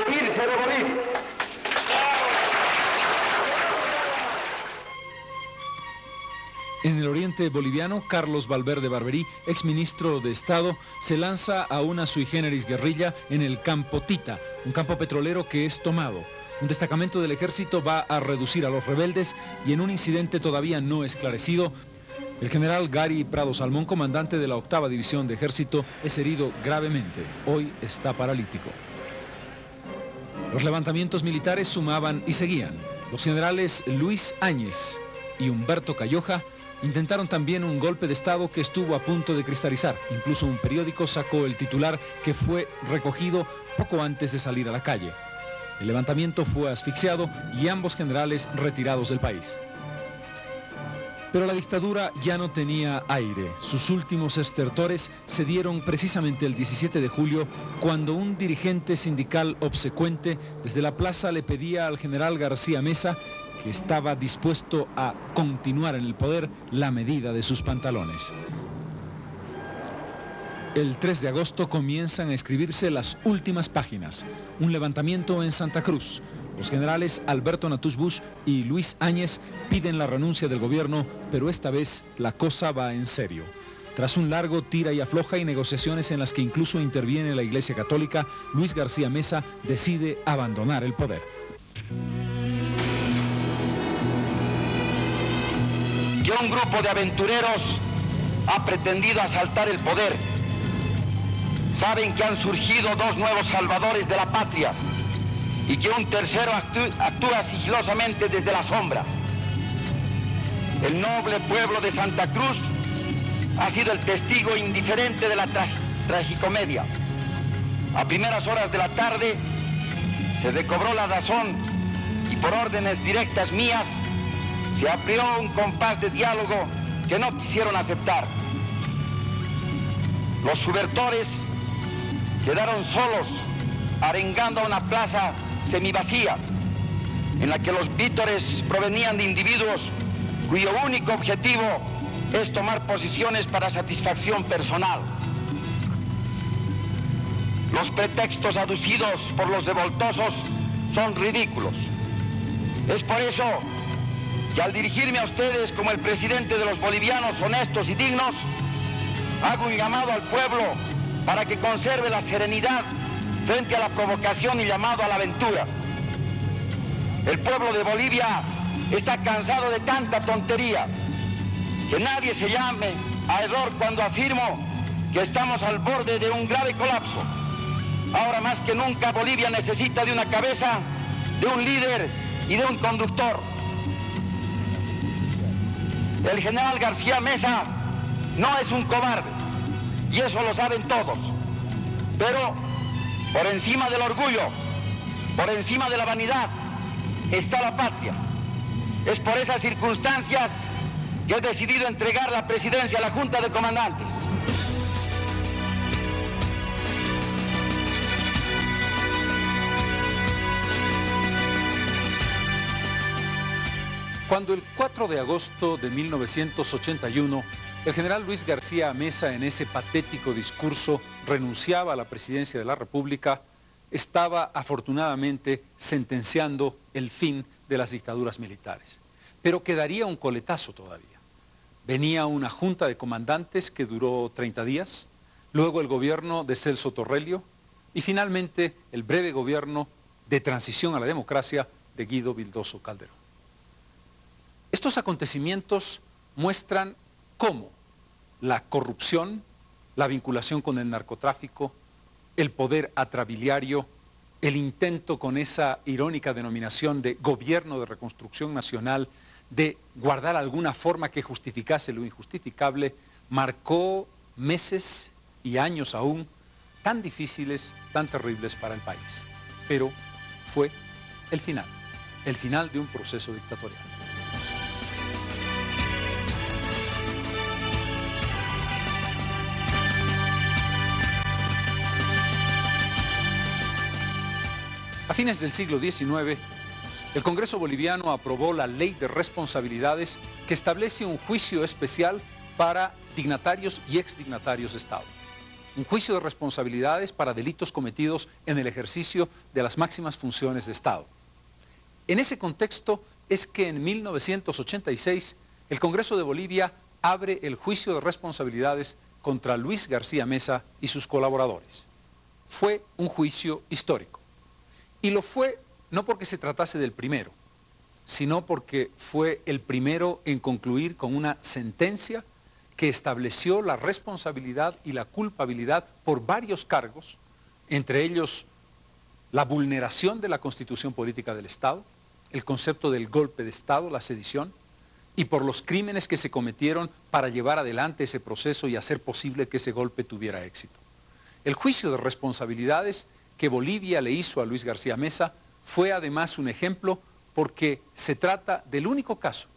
que irse de Bolivia. En el oriente boliviano, Carlos Valverde Barberí, exministro de Estado, se lanza a una sui generis guerrilla en el campo Tita, un campo petrolero que es tomado. Un destacamento del ejército va a reducir a los rebeldes y en un incidente todavía no esclarecido, el general Gary Prado Salmón, comandante de la 8ª División de Ejército, es herido gravemente. Hoy está paralítico. Los levantamientos militares sumaban y seguían. Los generales Luis Áñez y Humberto Cayoja intentaron también un golpe de Estado que estuvo a punto de cristalizar. Incluso un periódico sacó el titular que fue recogido poco antes de salir a la calle. El levantamiento fue asfixiado y ambos generales retirados del país. Pero la dictadura ya no tenía aire. Sus últimos estertores se dieron precisamente el 17 de julio, cuando un dirigente sindical obsecuente desde la plaza le pedía al general García Meza, que estaba dispuesto a continuar en el poder, la medida de sus pantalones. El 3 de agosto comienzan a escribirse las últimas páginas. Un levantamiento en Santa Cruz. Los generales Alberto Natusch Busch y Luis Áñez piden la renuncia del gobierno, pero esta vez la cosa va en serio. Tras un largo tira y afloja y negociaciones en las que incluso interviene la Iglesia Católica, Luis García Meza decide abandonar el poder. Que un grupo de aventureros ha pretendido asaltar el poder. Saben que han surgido dos nuevos salvadores de la patria y que un tercero actúa sigilosamente desde la sombra. El noble pueblo de Santa Cruz ha sido el testigo indiferente de la tragicomedia. A primeras horas de la tarde se recobró la razón y por órdenes directas mías se abrió un compás de diálogo que no quisieron aceptar. Los subvertores quedaron solos arengando a una plaza semivacía en la que los vítores provenían de individuos cuyo único objetivo es tomar posiciones para satisfacción personal. Los pretextos aducidos por los revoltosos son ridículos. Es por eso que al dirigirme a ustedes como el presidente de los bolivianos honestos y dignos, hago un llamado al pueblo para que conserve la serenidad frente a la provocación y llamado a la aventura. El pueblo de Bolivia está cansado de tanta tontería. Que nadie se llame a error cuando afirmo que estamos al borde de un grave colapso. Ahora más que nunca Bolivia necesita de una cabeza, de un líder y de un conductor. El general García Meza no es un cobarde, y eso lo saben todos. Pero por encima del orgullo, por encima de la vanidad, está la patria. Es por esas circunstancias que he decidido entregar la presidencia a la Junta de Comandantes. Cuando el 4 de agosto de 1981, el general Luis García Meza, en ese patético discurso, renunciaba a la presidencia de la República, estaba afortunadamente sentenciando el fin de las dictaduras militares. Pero quedaría un coletazo todavía. Venía una junta de comandantes que duró 30 días, luego el gobierno de Celso Torrelio y finalmente el breve gobierno de transición a la democracia de Guido Vildoso Calderón. Estos acontecimientos muestran cómo la corrupción, la vinculación con el narcotráfico, el poder atrabiliario, el intento con esa irónica denominación de gobierno de reconstrucción nacional, de guardar alguna forma que justificase lo injustificable, marcó meses y años aún tan difíciles, tan terribles para el país. Pero fue el final de un proceso dictatorial. A fines del siglo XIX, el Congreso boliviano aprobó la Ley de Responsabilidades que establece un juicio especial para dignatarios y exdignatarios de Estado. un juicio de responsabilidades para delitos cometidos en el ejercicio de las máximas funciones de Estado. En ese contexto es que en 1986 el Congreso de Bolivia abre el juicio de responsabilidades contra Luis García Meza y sus colaboradores. Fue un juicio histórico. Y lo fue no porque se tratase del primero, sino porque fue el primero en concluir con una sentencia que estableció la responsabilidad y la culpabilidad por varios cargos, entre ellos la vulneración de la Constitución Política del Estado, el concepto del golpe de Estado, la sedición, y por los crímenes que se cometieron para llevar adelante ese proceso y hacer posible que ese golpe tuviera éxito. El juicio de responsabilidades que Bolivia le hizo a Luis García Meza fue además un ejemplo porque se trata del único caso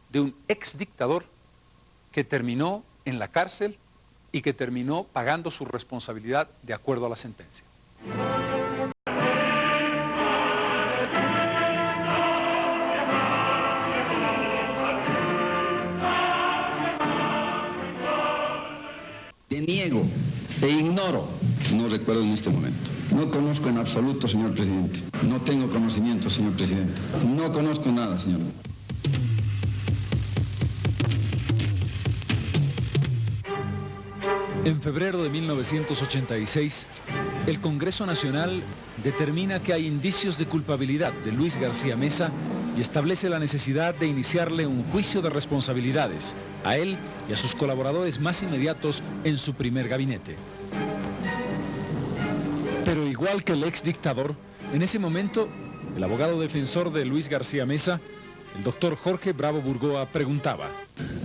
de un exdictador que terminó en la cárcel y que terminó pagando su responsabilidad de acuerdo a la sentencia. Niego e ignoro. No recuerdo en este momento. No conozco en absoluto, señor presidente. No tengo conocimiento, señor presidente. No conozco nada, señor. En febrero de 1986, el Congreso Nacional determina que hay indicios de culpabilidad de Luis García Meza y establece la necesidad de iniciarle un juicio de responsabilidades a él y a sus colaboradores más inmediatos en su primer gabinete. Pero igual que el exdictador, en ese momento, el abogado defensor de Luis García Meza, el doctor Jorge Bravo Burgoa, preguntaba: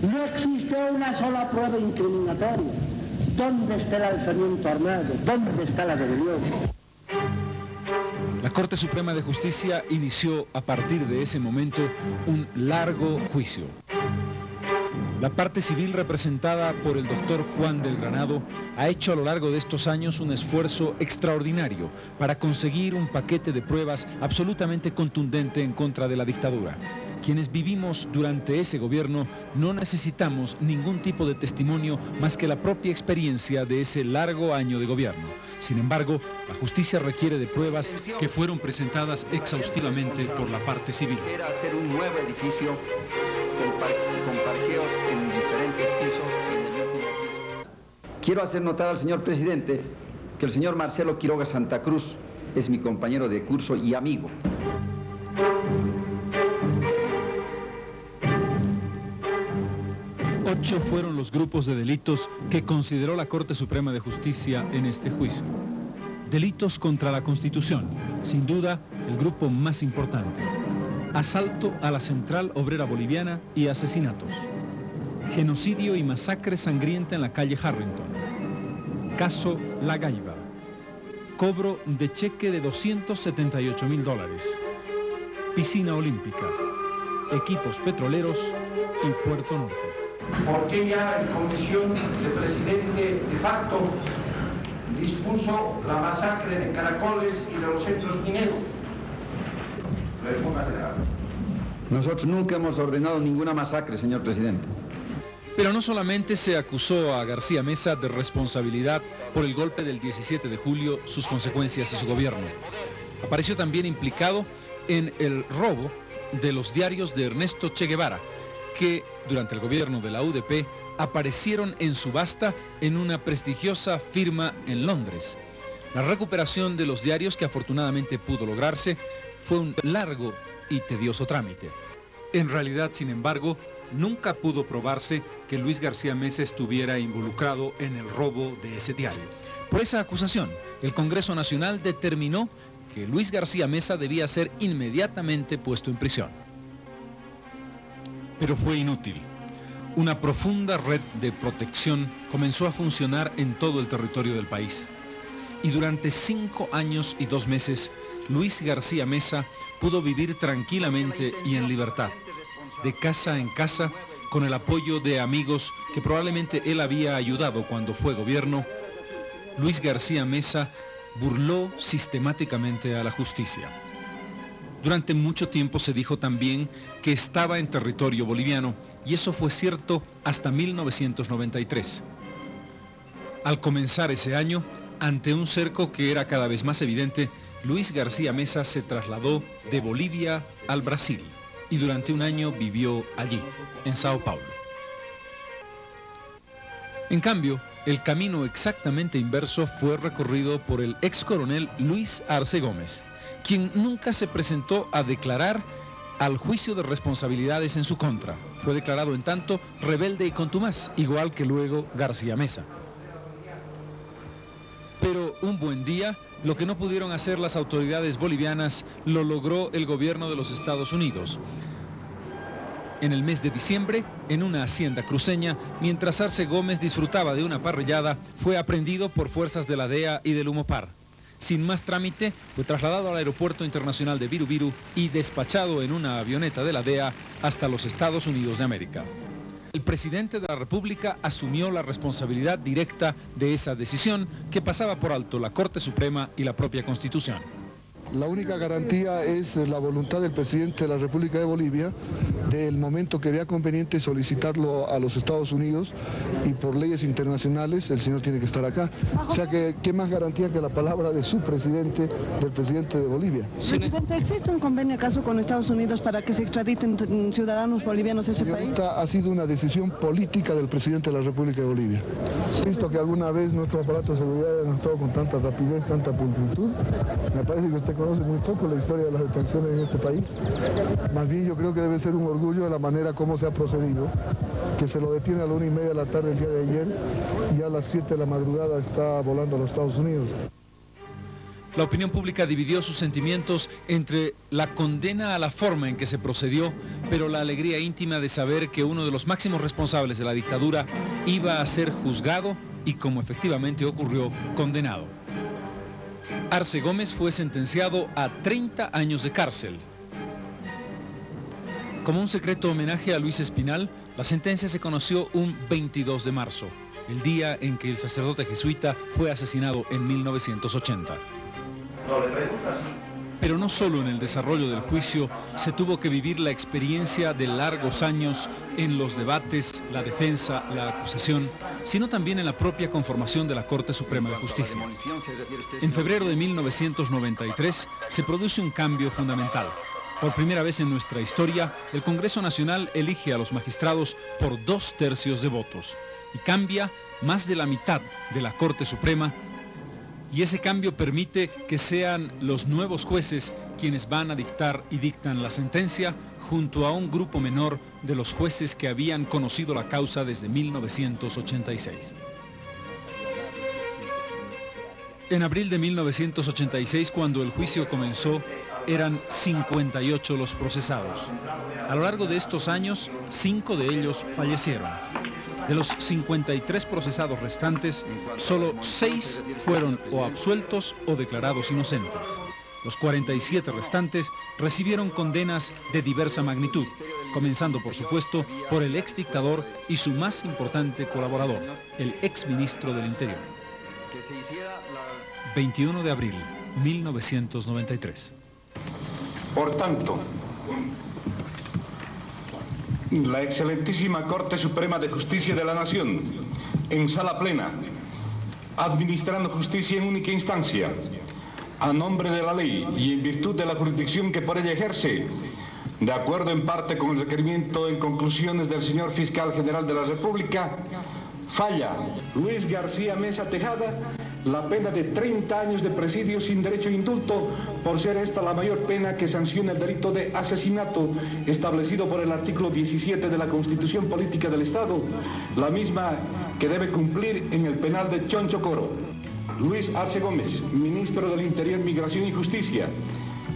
no existe una sola prueba incriminatoria. ¿Dónde está el alzamiento armado? ¿Dónde está la rebelión? La Corte Suprema de Justicia inició a partir de ese momento un largo juicio. La parte civil representada por el doctor Juan del Granado ha hecho a lo largo de estos años un esfuerzo extraordinario para conseguir un paquete de pruebas absolutamente contundente en contra de la dictadura. Quienes vivimos durante ese gobierno no necesitamos ningún tipo de testimonio más que la propia experiencia de ese largo año de gobierno. Sin embargo, la justicia requiere de pruebas que fueron presentadas exhaustivamente por la parte civil. Era hacer un nuevo edificio con parqueos en diferentes pisos y en el último piso. Quiero hacer notar al señor presidente que el señor Marcelo Quiroga Santa Cruz es mi compañero de curso y amigo. Ocho fueron los grupos de delitos que consideró la Corte Suprema de Justicia en este juicio. Delitos contra la Constitución, sin duda el grupo más importante. Asalto a la Central Obrera Boliviana y asesinatos. Genocidio y masacre sangrienta en la calle Harrington. Caso La Gaiba. Cobro de cheque de $278.000. Piscina olímpica. Equipos petroleros y Puerto Norte. ¿Por qué ya en comisión el presidente de facto dispuso la masacre de Caracoles y de los centros mineros? Nosotros nunca hemos ordenado ninguna masacre, señor presidente. Pero no solamente se acusó a García Meza de responsabilidad por el golpe del 17 de julio, sus consecuencias y su gobierno. Apareció también implicado en el robo de los diarios de Ernesto Che Guevara, que durante el gobierno de la UDP aparecieron en subasta en una prestigiosa firma en Londres. La recuperación de los diarios, que afortunadamente pudo lograrse, fue un largo y tedioso trámite. En realidad, sin embargo, nunca pudo probarse que Luis García Meza estuviera involucrado en el robo de ese diario. Por esa acusación, el Congreso Nacional determinó que Luis García Meza debía ser inmediatamente puesto en prisión. Pero fue inútil. Una profunda red de protección comenzó a funcionar en todo el territorio del país. Y durante 5 años y 2 meses, Luis García Meza pudo vivir tranquilamente y en libertad, de casa en casa, con el apoyo de amigos que probablemente él había ayudado cuando fue gobierno. Luis García Meza burló sistemáticamente a la justicia. Durante mucho tiempo se dijo también que estaba en territorio boliviano, y eso fue cierto hasta 1993. Al comenzar ese año, ante un cerco que era cada vez más evidente, Luis García Meza se trasladó de Bolivia al Brasil y durante un año vivió allí, en Sao Paulo. En cambio, el camino exactamente inverso fue recorrido por el ex coronel Luis Arce Gómez, quien nunca se presentó a declarar al juicio de responsabilidades en su contra. Fue declarado en tanto rebelde y contumaz, igual que luego García Meza. Pero un buen día, lo que no pudieron hacer las autoridades bolivianas, lo logró el gobierno de los Estados Unidos. En el mes de diciembre, en una hacienda cruceña, mientras Arce Gómez disfrutaba de una parrillada, fue aprehendido por fuerzas de la DEA y del Umopar. Sin más trámite, fue trasladado al aeropuerto internacional de Viru y despachado en una avioneta de la DEA hasta los Estados Unidos de América. El presidente de la República asumió la responsabilidad directa de esa decisión que pasaba por alto la Corte Suprema y la propia Constitución. La única garantía es la voluntad del presidente de la República de Bolivia, del momento que vea conveniente solicitarlo a los Estados Unidos, y por leyes internacionales el señor tiene que estar acá. O sea que, ¿qué más garantía que la palabra de su presidente, del presidente de Bolivia? Presidente, ¿existe un convenio acaso con Estados Unidos para que se extraditen ciudadanos bolivianos a ese país? Ha sido una decisión política del presidente de la República de Bolivia. He visto que alguna vez nuestro aparato de seguridad ha actuado con tanta rapidez, tanta pulcritud. Me parece que usted conoce muy poco la historia de las detenciones en este país. Más bien yo creo que debe ser un orgullo de la manera como se ha procedido, que se lo detiene a la 1:30 de la tarde el día de ayer y a las 7 de la madrugada está volando a los Estados Unidos. La opinión pública dividió sus sentimientos entre la condena a la forma en que se procedió, pero la alegría íntima de saber que uno de los máximos responsables de la dictadura iba a ser juzgado y, como efectivamente ocurrió, condenado. Arce Gómez fue sentenciado a 30 años de cárcel. Como un secreto homenaje a Luis Espinal, la sentencia se conoció un 22 de marzo, el día en que el sacerdote jesuita fue asesinado en 1980. Pero no solo en el desarrollo del juicio se tuvo que vivir la experiencia de largos años en los debates, la defensa, la acusación, sino también en la propia conformación de la Corte Suprema de Justicia. En febrero de 1993 se produce un cambio fundamental. Por primera vez en nuestra historia, el Congreso Nacional elige a los magistrados por 2/3 de votos y cambia más de la mitad de la Corte Suprema. Y ese cambio permite que sean los nuevos jueces quienes van a dictar y dictan la sentencia junto a un grupo menor de los jueces que habían conocido la causa desde 1986. En abril de 1986, cuando el juicio comenzó, eran 58 los procesados. A lo largo de estos años, 5 de ellos fallecieron. De los 53 procesados restantes, solo 6 fueron o absueltos o declarados inocentes. Los 47 restantes recibieron condenas de diversa magnitud, comenzando por supuesto por el ex dictador y su más importante colaborador, el ex ministro del Interior. 21 de abril, 1993. Por tanto, la excelentísima Corte Suprema de Justicia de la Nación, en sala plena, administrando justicia en única instancia, a nombre de la ley y en virtud de la jurisdicción que por ella ejerce, de acuerdo en parte con el requerimiento en conclusiones del señor Fiscal General de la República, falla Luis García Meza Tejada la pena de 30 años de presidio sin derecho a indulto, por ser esta la mayor pena que sanciona el delito de asesinato establecido por el artículo 17 de la Constitución Política del Estado, la misma que debe cumplir en el penal de Chonchocoro. Luis Arce Gómez, ministro del Interior, Migración y Justicia,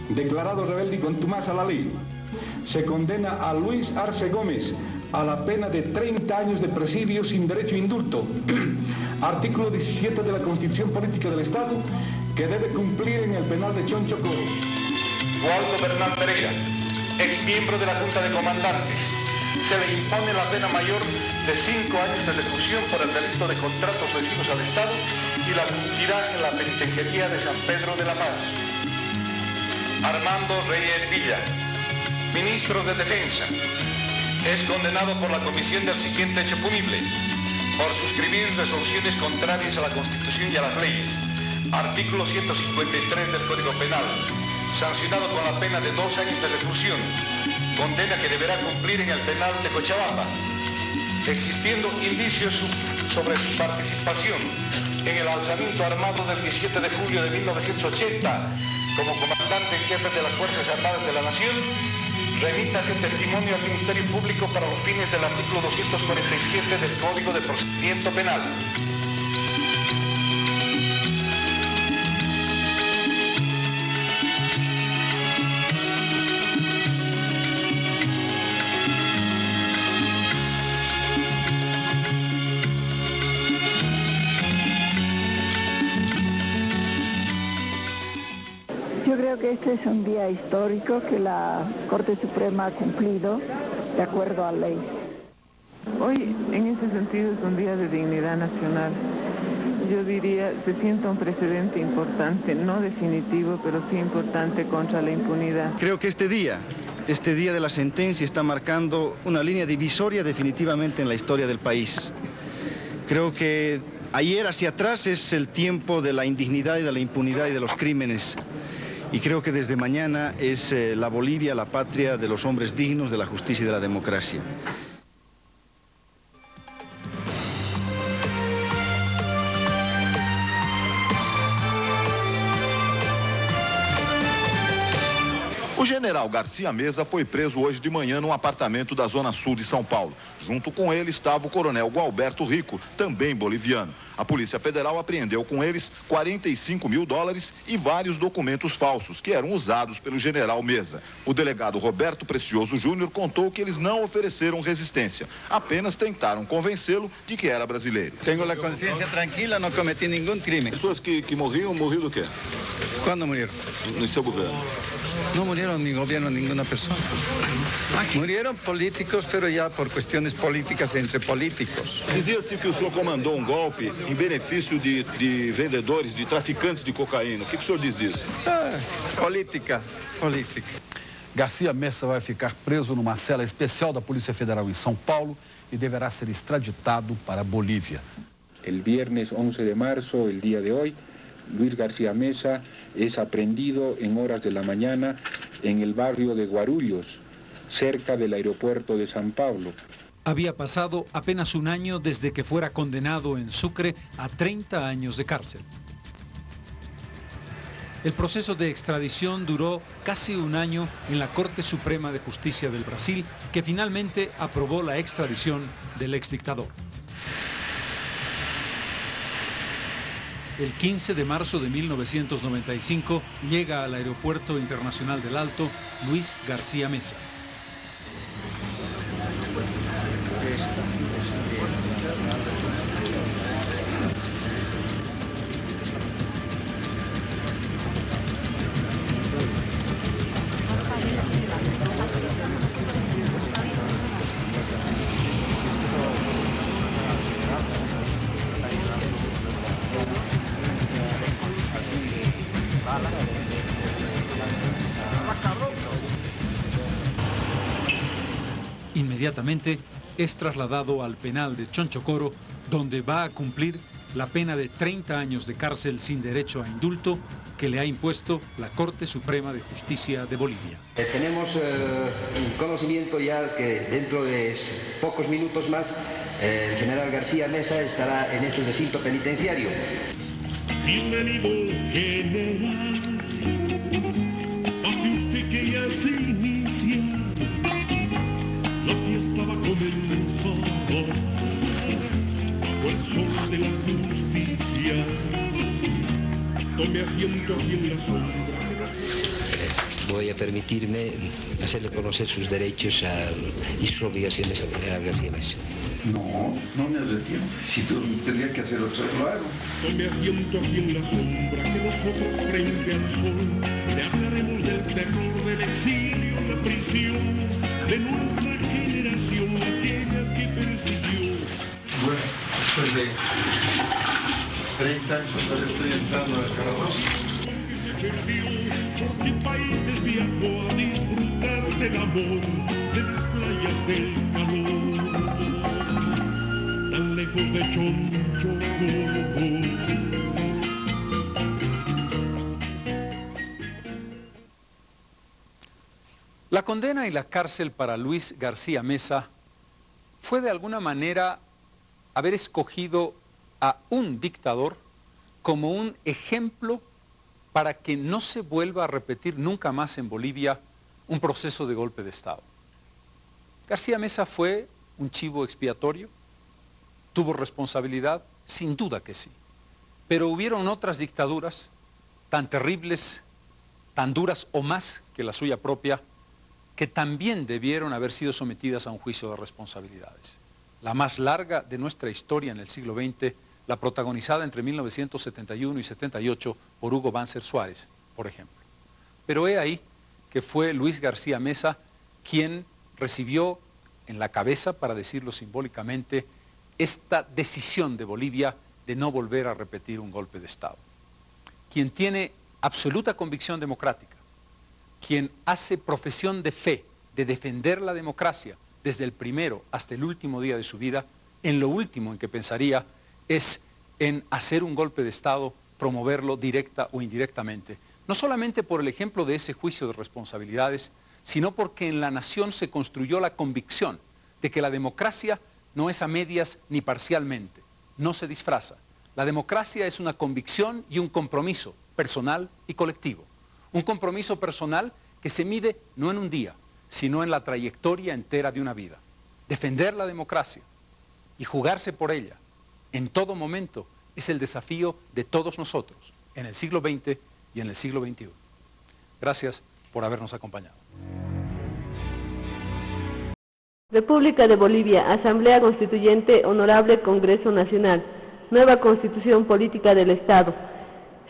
declarado rebelde y contumaz a la ley. Se condena a Luis Arce Gómez a la pena de 30 años de presidio sin derecho a indulto, artículo 17 de la Constitución Política del Estado, que debe cumplir en el penal de Chonchocoro. Waldo Bernal Pereira, ex miembro de la Junta de Comandantes, se le impone la pena mayor de 5 años de reclusión por el delito de contratos lesivos al Estado y la cumplirá en la penitenciaría de San Pedro de la Paz. Armando Reyes Villa, ministro de Defensa, es condenado por la comisión del siguiente hecho punible: por suscribir resoluciones contrarias a la Constitución y a las leyes. Artículo 153 del Código Penal, sancionado con la pena de 2 años de reclusión, condena que deberá cumplir en el penal de Cochabamba, existiendo indicios sobre su participación en el alzamiento armado del 17 de julio de 1980 como comandante en jefe de las Fuerzas Armadas de la Nación, remita ese testimonio al Ministerio Público para los fines del artículo 247 del Código de Procedimiento Penal. Yo creo que este es un día histórico que la Corte Suprema ha cumplido de acuerdo a ley. Hoy, en ese sentido, es un día de dignidad nacional. Yo diría, se sienta un precedente importante, no definitivo, pero sí importante contra la impunidad. Creo que este día de la sentencia está marcando una línea divisoria definitivamente en la historia del país. Creo que ayer hacia atrás es el tiempo de la indignidad y de la impunidad y de los crímenes. Y creo que desde mañana es la Bolivia, la patria de los hombres dignos, de la justicia y de la democracia. O general Garcia Mesa foi preso hoje de manhã num apartamento da zona sul de São Paulo. Junto com ele estava o coronel Gualberto Rico, também boliviano. A Polícia Federal apreendeu com eles $45 mil e vários documentos falsos que eram usados pelo general Mesa. O delegado Roberto Precioso Júnior contou que eles não ofereceram resistência, apenas tentaram convencê-lo de que era brasileiro. Tenho a consciência tranquila, não cometi nenhum crime. Pessoas que morriam do quê? Quando morreram? No seu governo. No murieron en mi gobierno ninguna persona. Murieron políticos, pero ya por cuestiones políticas entre políticos. Dizia-se que o senhor comandou um golpe em benefício de vendedores, de traficantes de cocaína. O que o senhor diz disso? Política. Garcia Mesa vai ficar preso numa cela especial da Polícia Federal em São Paulo e deverá ser extraditado para a Bolívia. El viernes 11 de marzo, el día de hoy, Luis García Mesa es aprehendido en horas de la mañana en el barrio de Guarulhos, cerca del aeropuerto de San Pablo. Había pasado apenas un año desde que fuera condenado en Sucre a 30 años de cárcel. El proceso de extradición duró casi un año en la Corte Suprema de Justicia del Brasil, que finalmente aprobó la extradición del exdictador. El 15 de marzo de 1995 llega al Aeropuerto Internacional del Alto Luis García Mesa. Inmediatamente es trasladado al penal de Chonchocoro, donde va a cumplir la pena de 30 años de cárcel sin derecho a indulto que le ha impuesto la Corte Suprema de Justicia de Bolivia. Tenemos conocimiento ya que dentro de pocos minutos más el general García Mesa estará en este recinto penitenciario. Bienvenido, general, hace usted que ya se inicia. La fiesta va a comenzar bajo el sol de la justicia. Tome asiento aquí en la sombra. Voy a permitirme hacerle conocer sus derechos y sus obligaciones al general García Mesa. No me retiro. Si tú tendrías que hacerlo, lo hago. Tome asiento aquí en la sombra, que nosotros frente al sol le hablaremos del terror, del exilio, la prisión, de nuestra generación, aquella que persiguió. Bueno, después de 30 años estoy entrando al Carabobo. Se perdió porque países viajó a disfrutar del amor, de las playas del calor. Tan lejos de La condena y la cárcel para Luis García Meza fue de alguna manera haber escogido a un dictador como un ejemplo para que no se vuelva a repetir nunca más en Bolivia un proceso de golpe de Estado. García Meza fue un chivo expiatorio, tuvo responsabilidad, sin duda que sí, pero hubieron otras dictaduras tan terribles, tan duras o más que la suya propia, que también debieron haber sido sometidas a un juicio de responsabilidades. La más larga de nuestra historia en el siglo XX, la protagonizada entre 1971 y 78 por Hugo Banzer Suárez, por ejemplo. Pero he ahí que fue Luis García Meza quien recibió en la cabeza, para decirlo simbólicamente, esta decisión de Bolivia de no volver a repetir un golpe de Estado. Quien tiene absoluta convicción democrática, quien hace profesión de fe, de defender la democracia desde el primero hasta el último día de su vida, en lo último en que pensaría es en hacer un golpe de Estado, promoverlo directa o indirectamente, no solamente por el ejemplo de ese juicio de responsabilidades, sino porque en la nación se construyó la convicción de que la democracia no es a medias ni parcialmente, no se disfraza. La democracia es una convicción y un compromiso personal y colectivo. Un compromiso personal que se mide no en un día, sino en la trayectoria entera de una vida. Defender la democracia y jugarse por ella en todo momento es el desafío de todos nosotros en el siglo XX y en el siglo XXI. Gracias por habernos acompañado. República de Bolivia, Asamblea Constituyente, Honorable Congreso Nacional, nueva Constitución Política del Estado.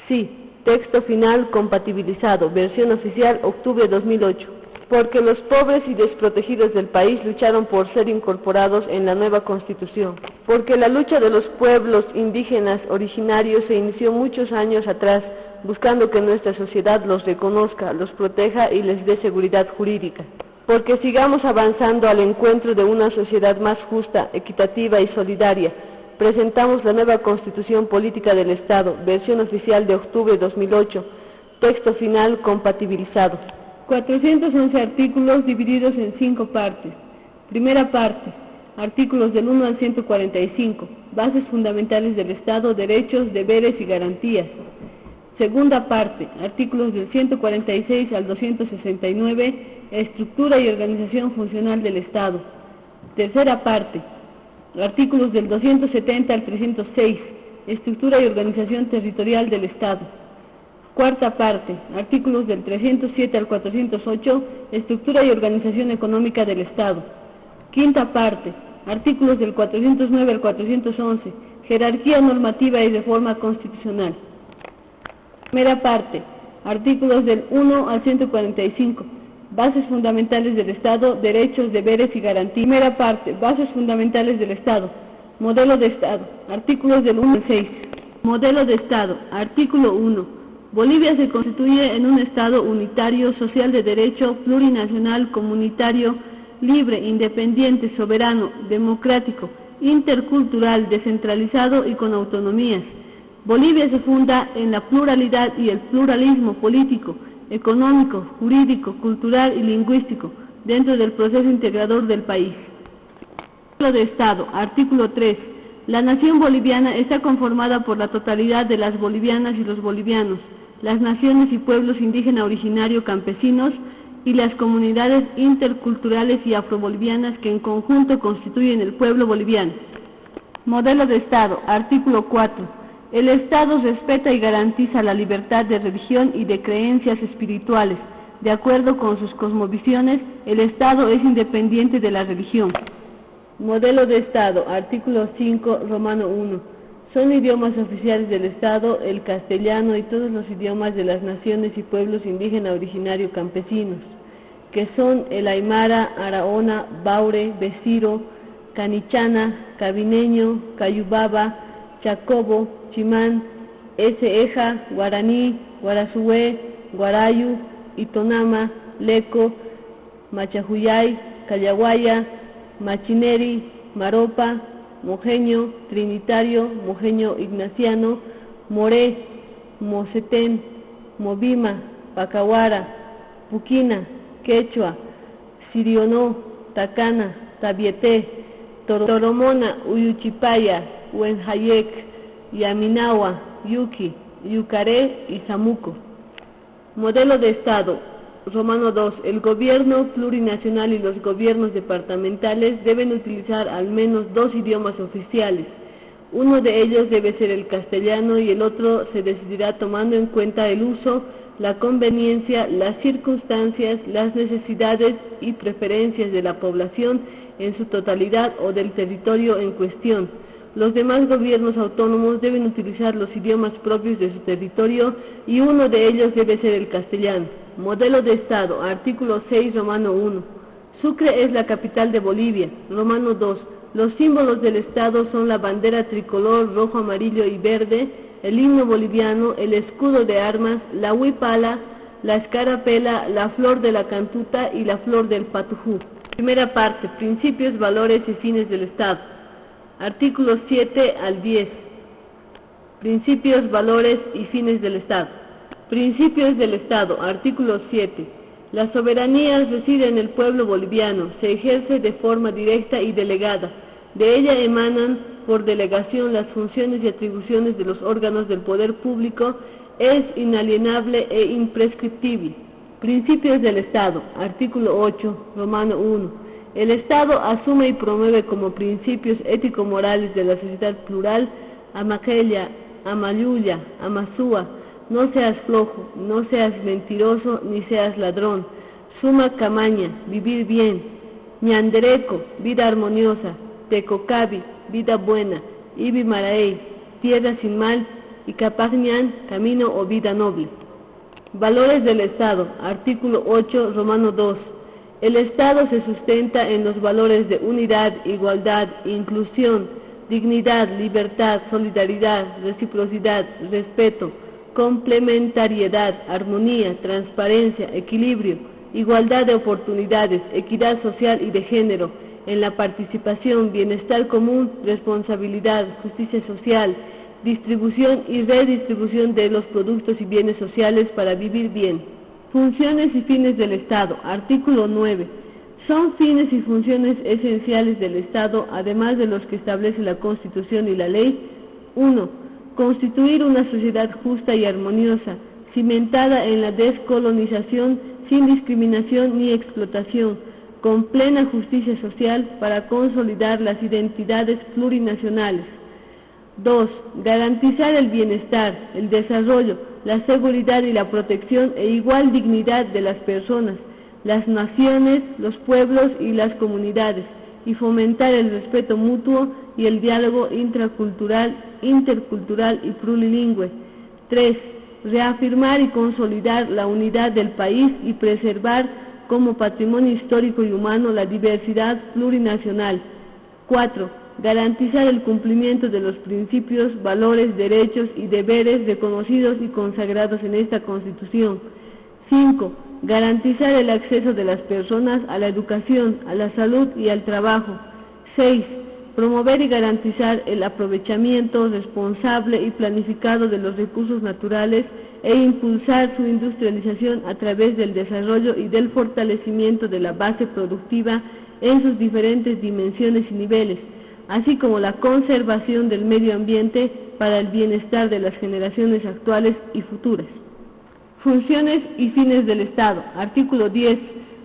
Sí. Texto final compatibilizado, versión oficial, octubre 2008. Porque los pobres y desprotegidos del país lucharon por ser incorporados en la nueva Constitución. Porque la lucha de los pueblos indígenas originarios se inició muchos años atrás, buscando que nuestra sociedad los reconozca, los proteja y les dé seguridad jurídica. Porque sigamos avanzando al encuentro de una sociedad más justa, equitativa y solidaria, presentamos la nueva Constitución Política del Estado, versión oficial de octubre 2008, texto final compatibilizado. 411 artículos divididos en 5 partes. Primera parte, artículos del 1 al 145, bases fundamentales del Estado, derechos, deberes y garantías. Segunda parte, artículos del 146 al 269, estructura y organización funcional del Estado. Tercera parte, artículos del 270 al 306, estructura y organización territorial del Estado. Cuarta parte, artículos del 307 al 408, estructura y organización económica del Estado. Quinta parte, artículos del 409 al 411, jerarquía normativa y reforma constitucional. Primera parte, artículos del 1 al 145, bases fundamentales del Estado, derechos, deberes y garantías. Primera parte, bases fundamentales del Estado. Modelo de Estado, artículos del 1 al 6. Modelo de Estado, artículo 1. Bolivia se constituye en un Estado unitario, social de derecho, plurinacional, comunitario, libre, independiente, soberano, democrático, intercultural, descentralizado y con autonomías. Bolivia se funda en la pluralidad y el pluralismo político, económico, jurídico, cultural y lingüístico, dentro del proceso integrador del país. Modelo de Estado, artículo 3. La nación boliviana está conformada por la totalidad de las bolivianas y los bolivianos, las naciones y pueblos indígena originario campesinos y las comunidades interculturales y afrobolivianas que en conjunto constituyen el pueblo boliviano. Modelo de Estado, artículo 4. El Estado respeta y garantiza la libertad de religión y de creencias espirituales. De acuerdo con sus cosmovisiones, el Estado es independiente de la religión. Modelo de Estado, artículo 5, romano 1. Son idiomas oficiales del Estado el castellano y todos los idiomas de las naciones y pueblos indígena originario campesinos, que son el aymara, araona, baure, besiro, canichana, cabineño, cayubaba, chacobo, chimán, eja, guaraní, guarazué, guarayu, itonama, leco, machajuyay, callaguaya, machineri, maropa, mojeño, trinitario, mojeño ignaciano, moré, mosetén, movima, pacahuara, puquina, quechua, Sirionó, Tacana, Tabieté, Toromona, Uyuchipaya, Huenjayec, Yaminawa, Yuki, Yucaré y Zamuco. Modelo de Estado. Romano II. El gobierno plurinacional y los gobiernos departamentales deben utilizar al menos 2 idiomas oficiales. Uno de ellos debe ser el castellano y el otro se decidirá tomando en cuenta el uso, la conveniencia, las circunstancias, las necesidades y preferencias de la población en su totalidad o del territorio en cuestión. Los demás gobiernos autónomos deben utilizar los idiomas propios de su territorio y uno de ellos debe ser el castellano. Modelo de Estado, artículo 6, Romano 1. Sucre es la capital de Bolivia. Romano 2. Los símbolos del Estado son la bandera tricolor, rojo, amarillo y verde, el himno boliviano, el escudo de armas, la huipala, la escarapela, la flor de la cantuta y la flor del patujú. Primera parte, principios, valores y fines del Estado. Artículos 7 al 10. Principios, valores y fines del Estado. Principios del Estado. Artículo 7. La soberanía reside en el pueblo boliviano, se ejerce de forma directa y delegada. De ella emanan por delegación las funciones y atribuciones de los órganos del poder público, es inalienable e imprescriptible. Principios del Estado. Artículo 8, Romano 1. El Estado asume y promueve como principios ético-morales de la sociedad plural, amaquella, amayuya, amasúa, no seas flojo, no seas mentiroso, ni seas ladrón, suma camaña, vivir bien, ñandereco, vida armoniosa, tecocabi, vida buena, ibi maraey, tierra sin mal, y capagñan, camino o vida noble. Valores del Estado. Artículo 8, Romano 2. El Estado se sustenta en los valores de unidad, igualdad, inclusión, dignidad, libertad, solidaridad, reciprocidad, respeto, complementariedad, armonía, transparencia, equilibrio, igualdad de oportunidades, equidad social y de género, en la participación, bienestar común, responsabilidad, justicia social, distribución y redistribución de los productos y bienes sociales para vivir bien. Funciones y fines del Estado. Artículo 9. Son fines y funciones esenciales del Estado, además de los que establece la Constitución y la ley. 1. Constituir una sociedad justa y armoniosa, cimentada en la descolonización, sin discriminación ni explotación, con plena justicia social para consolidar las identidades plurinacionales. 2. Garantizar el bienestar, el desarrollo, la seguridad y la protección e igual dignidad de las personas, las naciones, los pueblos y las comunidades, y fomentar el respeto mutuo y el diálogo intracultural, intercultural y plurilingüe. 3. Reafirmar y consolidar la unidad del país y preservar como patrimonio histórico y humano la diversidad plurinacional. 4. Garantizar el cumplimiento de los principios, valores, derechos y deberes reconocidos y consagrados en esta Constitución. 5. Garantizar el acceso de las personas a la educación, a la salud y al trabajo. 6. Promover y garantizar el aprovechamiento responsable y planificado de los recursos naturales e impulsar su industrialización a través del desarrollo y del fortalecimiento de la base productiva en sus diferentes dimensiones y niveles, así como la conservación del medio ambiente para el bienestar de las generaciones actuales y futuras. Funciones y fines del Estado. Artículo 10,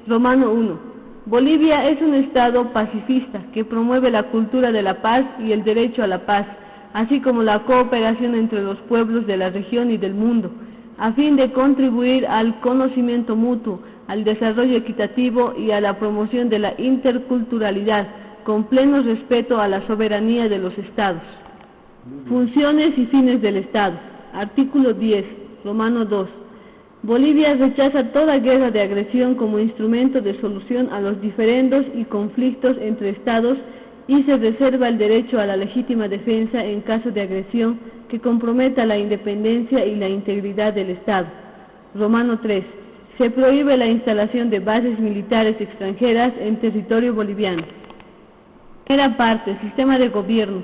Romano 1. Bolivia es un Estado pacifista que promueve la cultura de la paz y el derecho a la paz, así como la cooperación entre los pueblos de la región y del mundo, a fin de contribuir al conocimiento mutuo, al desarrollo equitativo y a la promoción de la interculturalidad, con pleno respeto a la soberanía de los Estados. Funciones y fines del Estado. Artículo 10, Romano 2. Bolivia rechaza toda guerra de agresión como instrumento de solución a los diferendos y conflictos entre Estados y se reserva el derecho a la legítima defensa en caso de agresión que comprometa la independencia y la integridad del Estado. Romano 3. Se prohíbe la instalación de bases militares extranjeras en territorio boliviano. Primera parte, sistema de gobierno.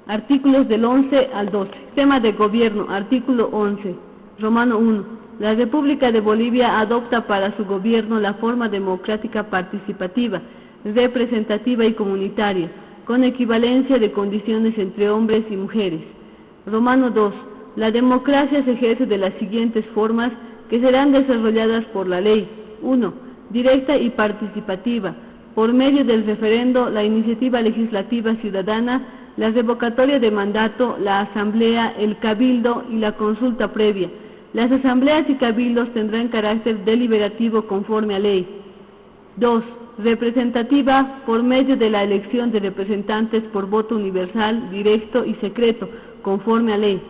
Artículos del 11 al 12. Sistema de gobierno, artículo 11. Romano 1. La República de Bolivia adopta para su gobierno la forma democrática participativa, representativa y comunitaria, con equivalencia de condiciones entre hombres y mujeres. Romano 2. La democracia se ejerce de las siguientes formas que serán desarrolladas por la ley. 1. Directa y participativa, por medio del referendo, la iniciativa legislativa ciudadana, la revocatoria de mandato, la asamblea, el cabildo y la consulta previa. Las asambleas y cabildos tendrán carácter deliberativo conforme a ley. 2. Representativa, por medio de la elección de representantes por voto universal, directo y secreto, conforme a ley.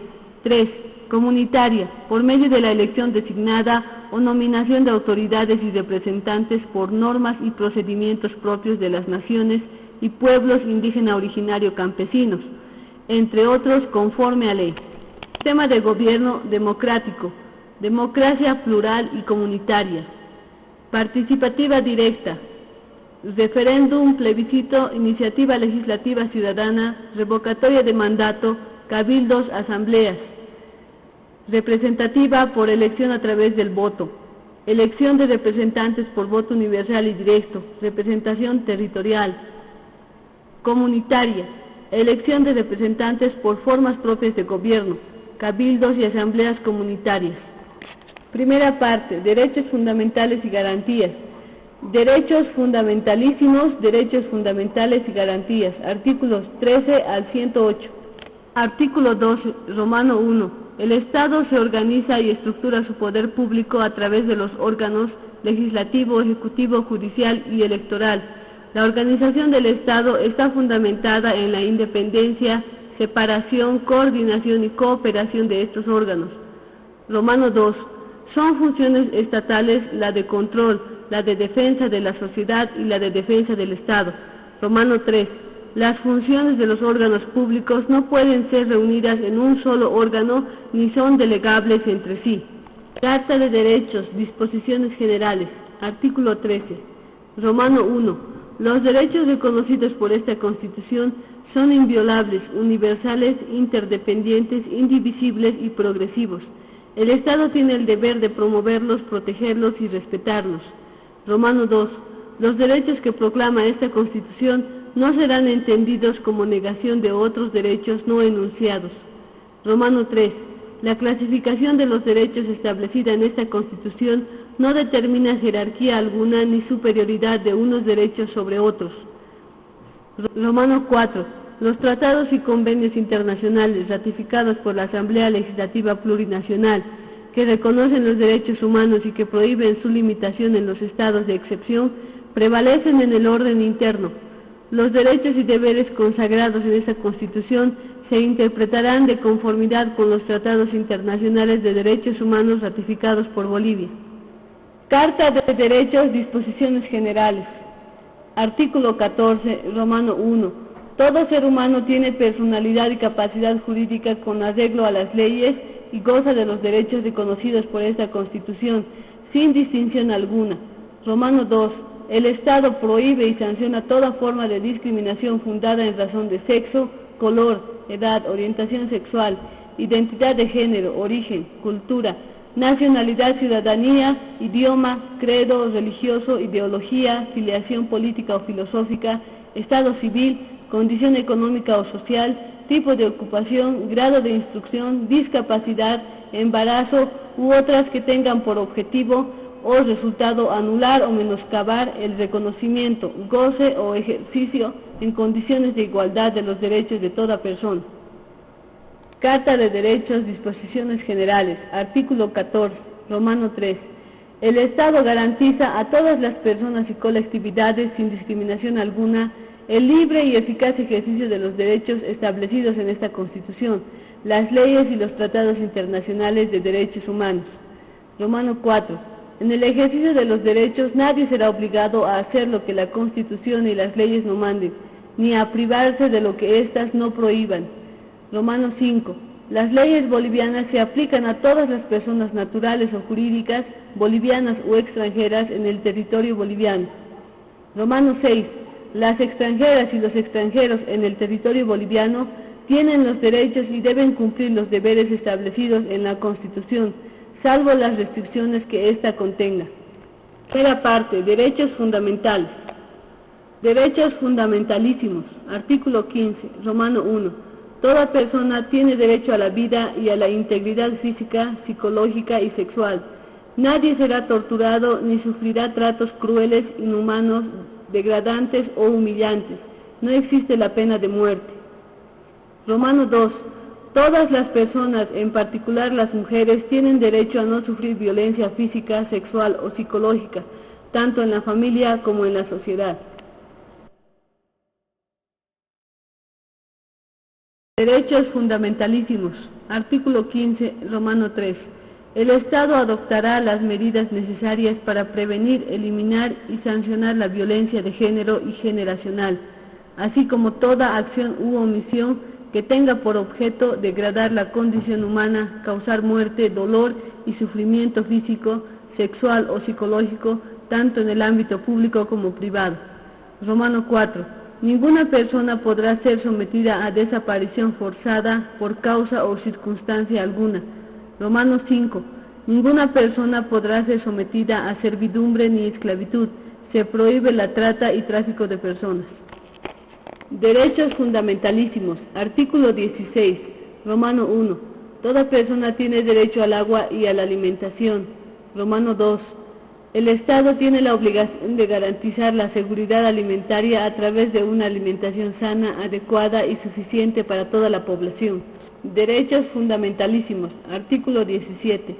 3. Comunitaria, por medio de la elección designada o nominación de autoridades y representantes por normas y procedimientos propios de las naciones y pueblos indígena originario campesinos, entre otros conforme a ley. Sistema de gobierno democrático, democracia plural y comunitaria, participativa directa, referéndum, plebiscito, iniciativa legislativa ciudadana, revocatoria de mandato, cabildos, asambleas. Representativa por elección a través del voto, elección de representantes por voto universal y directo, representación territorial. Comunitaria, elección de representantes por formas propias de gobierno, cabildos y asambleas comunitarias. Primera parte, derechos fundamentales y garantías. Derechos fundamentalísimos, derechos fundamentales y garantías. Artículos 13 al 108. Artículo 12, Romano 1. El Estado se organiza y estructura su poder público a través de los órganos legislativo, ejecutivo, judicial y electoral. La organización del Estado está fundamentada en la independencia, separación, coordinación y cooperación de estos órganos. Romano 2. Son funciones estatales la de control, la de defensa de la sociedad y la de defensa del Estado. Romano 3. Las funciones de los órganos públicos no pueden ser reunidas en un solo órgano ni son delegables entre sí. Carta de Derechos, Disposiciones Generales. Artículo 13. Romano 1. Los derechos reconocidos por esta Constitución son inviolables, universales, interdependientes, indivisibles y progresivos. El Estado tiene el deber de promoverlos, protegerlos y respetarlos. Romano 2. Los derechos que proclama esta Constitución no serán entendidos como negación de otros derechos no enunciados. Romano 3. La clasificación de los derechos establecida en esta Constitución no determina jerarquía alguna ni superioridad de unos derechos sobre otros. Romano 4. Los tratados y convenios internacionales ratificados por la Asamblea Legislativa Plurinacional, que reconocen los derechos humanos y que prohíben su limitación en los estados de excepción, prevalecen en el orden interno. Los derechos y deberes consagrados en esta Constitución se interpretarán de conformidad con los tratados internacionales de derechos humanos ratificados por Bolivia. Carta de Derechos, Disposiciones Generales. Artículo 14, Romano 1. Todo ser humano tiene personalidad y capacidad jurídica con arreglo a las leyes y goza de los derechos reconocidos por esta Constitución, sin distinción alguna. Romano 2. El Estado prohíbe y sanciona toda forma de discriminación fundada en razón de sexo, color, edad, orientación sexual, identidad de género, origen, cultura, nacionalidad, ciudadanía, idioma, credo religioso, ideología, filiación política o filosófica, estado civil, condición económica o social, tipo de ocupación, grado de instrucción, discapacidad, embarazo u otras que tengan por objetivo o resultado anular o menoscabar el reconocimiento, goce o ejercicio en condiciones de igualdad de los derechos de toda persona. Carta de Derechos, Disposiciones Generales. Artículo 14, Romano 3. El Estado garantiza a todas las personas y colectividades, sin discriminación alguna, el libre y eficaz ejercicio de los derechos establecidos en esta Constitución, las leyes y los tratados internacionales de derechos humanos. Romano 4. En el ejercicio de los derechos nadie será obligado a hacer lo que la Constitución y las leyes no manden, ni a privarse de lo que éstas no prohíban. Romano 5. Las leyes bolivianas se aplican a todas las personas naturales o jurídicas, bolivianas o extranjeras en el territorio boliviano. Romano 6. Las extranjeras y los extranjeros en el territorio boliviano tienen los derechos y deben cumplir los deberes establecidos en la Constitución, salvo las restricciones que ésta contenga. Primera parte, derechos fundamentales. Derechos fundamentalísimos. Artículo 15, Romano 1. Toda persona tiene derecho a la vida y a la integridad física, psicológica y sexual. Nadie será torturado ni sufrirá tratos crueles, inhumanos, degradantes o humillantes. No existe la pena de muerte. Romano 2. Todas las personas, en particular las mujeres, tienen derecho a no sufrir violencia física, sexual o psicológica, tanto en la familia como en la sociedad. Derechos fundamentalísimos. Artículo 15, Romano 3. El Estado adoptará las medidas necesarias para prevenir, eliminar y sancionar la violencia de género y generacional, así como toda acción u omisión que tenga por objeto degradar la condición humana, causar muerte, dolor y sufrimiento físico, sexual o psicológico, tanto en el ámbito público como privado. Romano 4. Ninguna persona podrá ser sometida a desaparición forzada por causa o circunstancia alguna. Romanos 5. Ninguna persona podrá ser sometida a servidumbre ni esclavitud. Se prohíbe la trata y tráfico de personas. Derechos fundamentalísimos. Artículo 16. Romano 1. Toda persona tiene derecho al agua y a la alimentación. Romano 2. El Estado tiene la obligación de garantizar la seguridad alimentaria a través de una alimentación sana, adecuada y suficiente para toda la población. Derechos fundamentalísimos. Artículo 17.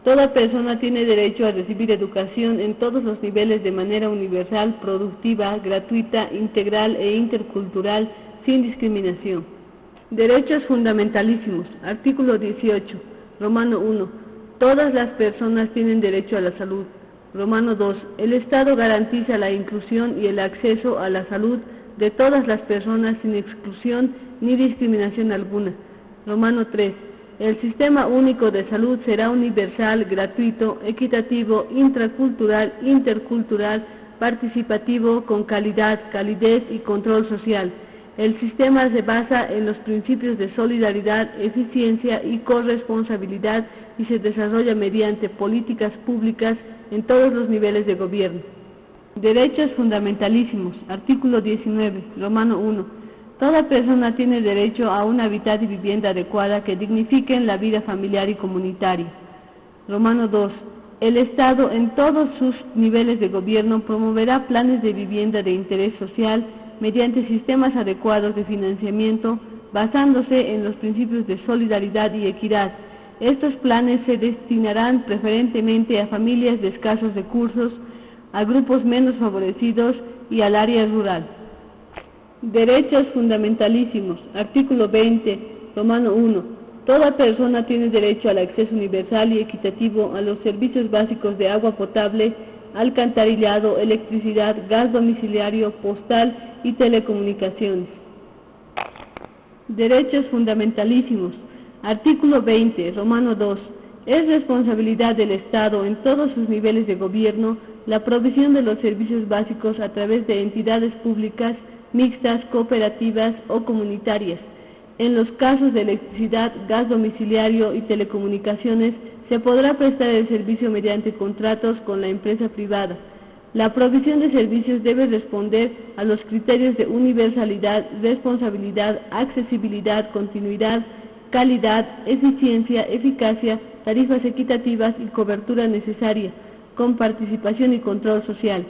Toda persona tiene derecho a recibir educación en todos los niveles de manera universal, productiva, gratuita, integral e intercultural, sin discriminación. Derechos fundamentalísimos. Artículo 18. Romano 1. Todas las personas tienen derecho a la salud. Romano 2. El Estado garantiza la inclusión y el acceso a la salud de todas las personas sin exclusión ni discriminación alguna. Romano 3. El sistema único de salud será universal, gratuito, equitativo, intracultural, intercultural, participativo, con calidad, calidez y control social. El sistema se basa en los principios de solidaridad, eficiencia y corresponsabilidad y se desarrolla mediante políticas públicas en todos los niveles de gobierno. Derechos fundamentalísimos. Artículo 19, Romano 1. Toda persona tiene derecho a un hábitat y vivienda adecuada que dignifiquen la vida familiar y comunitaria. Romano 2. El Estado, en todos sus niveles de gobierno, promoverá planes de vivienda de interés social mediante sistemas adecuados de financiamiento, basándose en los principios de solidaridad y equidad. Estos planes se destinarán preferentemente a familias de escasos recursos, a grupos menos favorecidos y al área rural. Derechos fundamentalísimos. Artículo 20, Romano 1. Toda persona tiene derecho al acceso universal y equitativo a los servicios básicos de agua potable, alcantarillado, electricidad, gas domiciliario, postal y telecomunicaciones. Derechos fundamentalísimos. Artículo 20, Romano 2. Es responsabilidad del Estado en todos sus niveles de gobierno la provisión de los servicios básicos a través de entidades públicas, mixtas, cooperativas o comunitarias. En los casos de electricidad, gas domiciliario y telecomunicaciones, se podrá prestar el servicio mediante contratos con la empresa privada. La provisión de servicios debe responder a los criterios de universalidad, responsabilidad, accesibilidad, continuidad, calidad, eficiencia, eficacia, tarifas equitativas y cobertura necesaria, con participación y control social.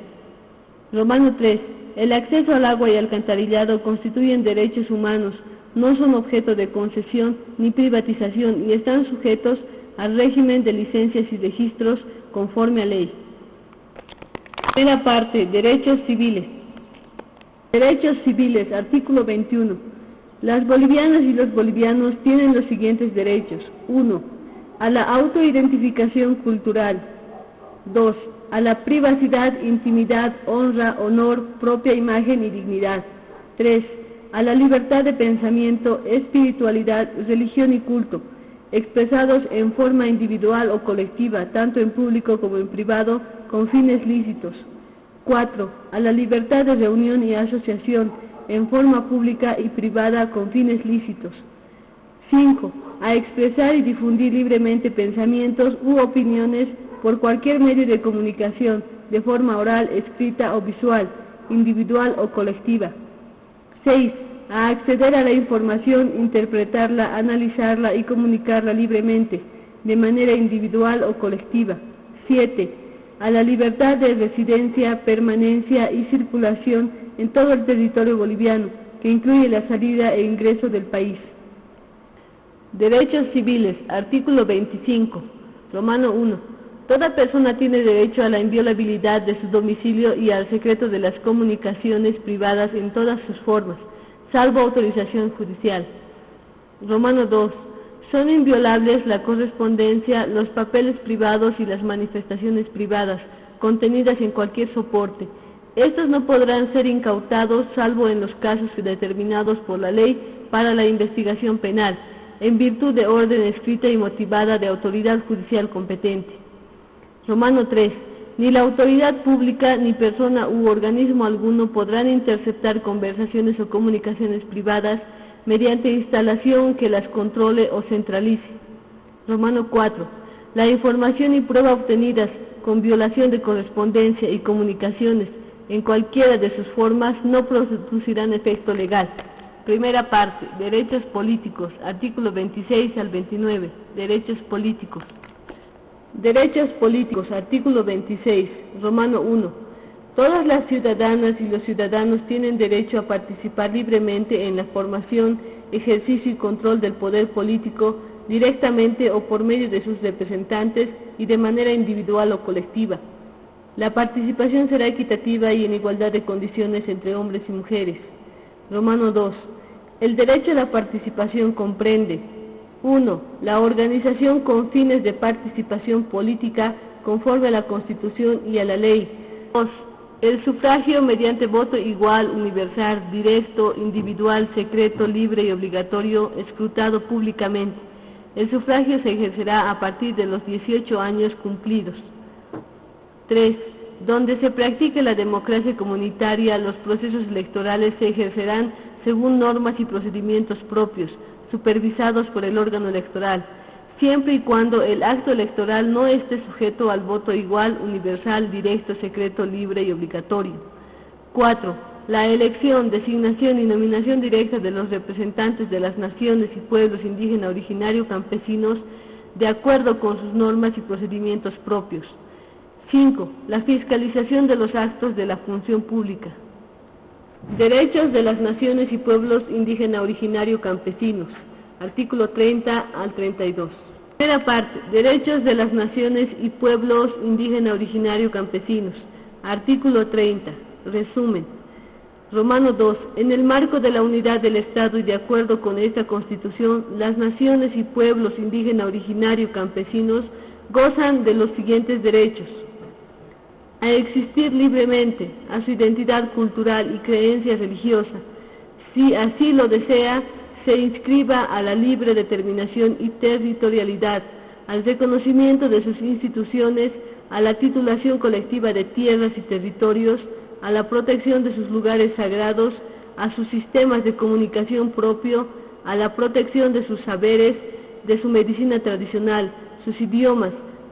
Romano 3. El acceso al agua y alcantarillado constituyen derechos humanos, no son objeto de concesión ni privatización y están sujetos al régimen de licencias y registros conforme a ley. Primera parte, derechos civiles. Derechos civiles, artículo 21. Las bolivianas y los bolivianos tienen los siguientes derechos. 1. A la autoidentificación cultural. 2. A la privacidad, intimidad, honra, honor, propia imagen y dignidad. 3. A la libertad de pensamiento, espiritualidad, religión y culto, expresados en forma individual o colectiva, tanto en público como en privado, con fines lícitos. 4. A la libertad de reunión y asociación, en forma pública y privada, con fines lícitos. 5. A expresar y difundir libremente pensamientos u opiniones por cualquier medio de comunicación, de forma oral, escrita o visual, individual o colectiva. 6. A acceder a la información, interpretarla, analizarla y comunicarla libremente, de manera individual o colectiva. 7. A la libertad de residencia, permanencia y circulación en todo el territorio boliviano, que incluye la salida e ingreso del país. Derechos civiles, artículo 25, Romano 1. Toda persona tiene derecho a la inviolabilidad de su domicilio y al secreto de las comunicaciones privadas en todas sus formas, salvo autorización judicial. Romano 2. Son inviolables la correspondencia, los papeles privados y las manifestaciones privadas, contenidas en cualquier soporte. Estos no podrán ser incautados, salvo en los casos determinados por la ley para la investigación penal, en virtud de orden escrita y motivada de autoridad judicial competente. Romano 3. Ni la autoridad pública, ni persona u organismo alguno podrán interceptar conversaciones o comunicaciones privadas mediante instalación que las controle o centralice. Romano 4. La información y prueba obtenidas con violación de correspondencia y comunicaciones en cualquiera de sus formas no producirán efecto legal. Primera parte, derechos políticos, artículo 26 al 29, derechos políticos. Derechos políticos, artículo 26, Romano 1. Todas las ciudadanas y los ciudadanos tienen derecho a participar libremente en la formación, ejercicio y control del poder político, directamente o por medio de sus representantes y de manera individual o colectiva. La participación será equitativa y en igualdad de condiciones entre hombres y mujeres. Romano 2. El derecho a la participación comprende: 1. La organización con fines de participación política conforme a la Constitución y a la ley. 2. El sufragio mediante voto igual, universal, directo, individual, secreto, libre y obligatorio, escrutado públicamente. El sufragio se ejercerá a partir de los 18 años cumplidos. 3. Donde se practique la democracia comunitaria, los procesos electorales se ejercerán según normas y procedimientos propios, supervisados por el órgano electoral, siempre y cuando el acto electoral no esté sujeto al voto igual, universal, directo, secreto, libre y obligatorio. 4. La elección, designación y nominación directa de los representantes de las naciones y pueblos indígena, originario, campesinos, de acuerdo con sus normas y procedimientos propios. 5. La fiscalización de los actos de la función pública. Derechos de las naciones y pueblos indígena, originario, campesinos. Artículo 30 al 32. Primera parte. Derechos de las naciones y pueblos indígena, originario, campesinos. Artículo 30. Resumen. Romano 2. En el marco de la unidad del Estado y de acuerdo con esta Constitución, las naciones y pueblos indígena, originario, campesinos gozan de los siguientes derechos: a existir libremente, a su identidad cultural y creencia religiosa, si así lo desea, se inscriba a la libre determinación y territorialidad, al reconocimiento de sus instituciones, a la titulación colectiva de tierras y territorios, a la protección de sus lugares sagrados, a sus sistemas de comunicación propio, a la protección de sus saberes, de su medicina tradicional, sus idiomas,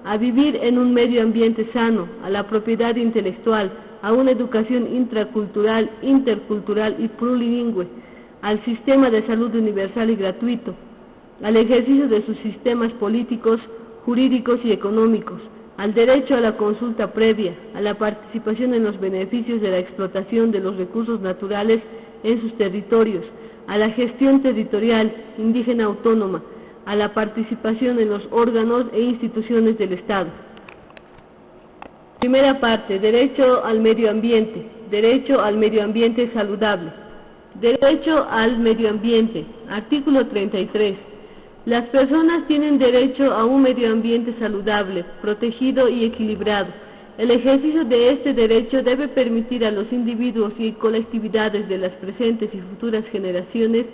a vivir en un medio ambiente sano, a la propiedad intelectual, a una educación intracultural, intercultural y plurilingüe, al sistema de salud universal y gratuito, al ejercicio de sus sistemas políticos, jurídicos y económicos, al derecho a la consulta previa, a la participación en los beneficios de la explotación de los recursos naturales en sus territorios, a la gestión territorial indígena autónoma, a la participación en los órganos e instituciones del Estado. Primera parte, derecho al medio ambiente. Derecho al medio ambiente saludable. Derecho al medio ambiente. Artículo 33. Las personas tienen derecho a un medio ambiente saludable, protegido y equilibrado. El ejercicio de este derecho debe permitir a los individuos y colectividades de las presentes y futuras generaciones,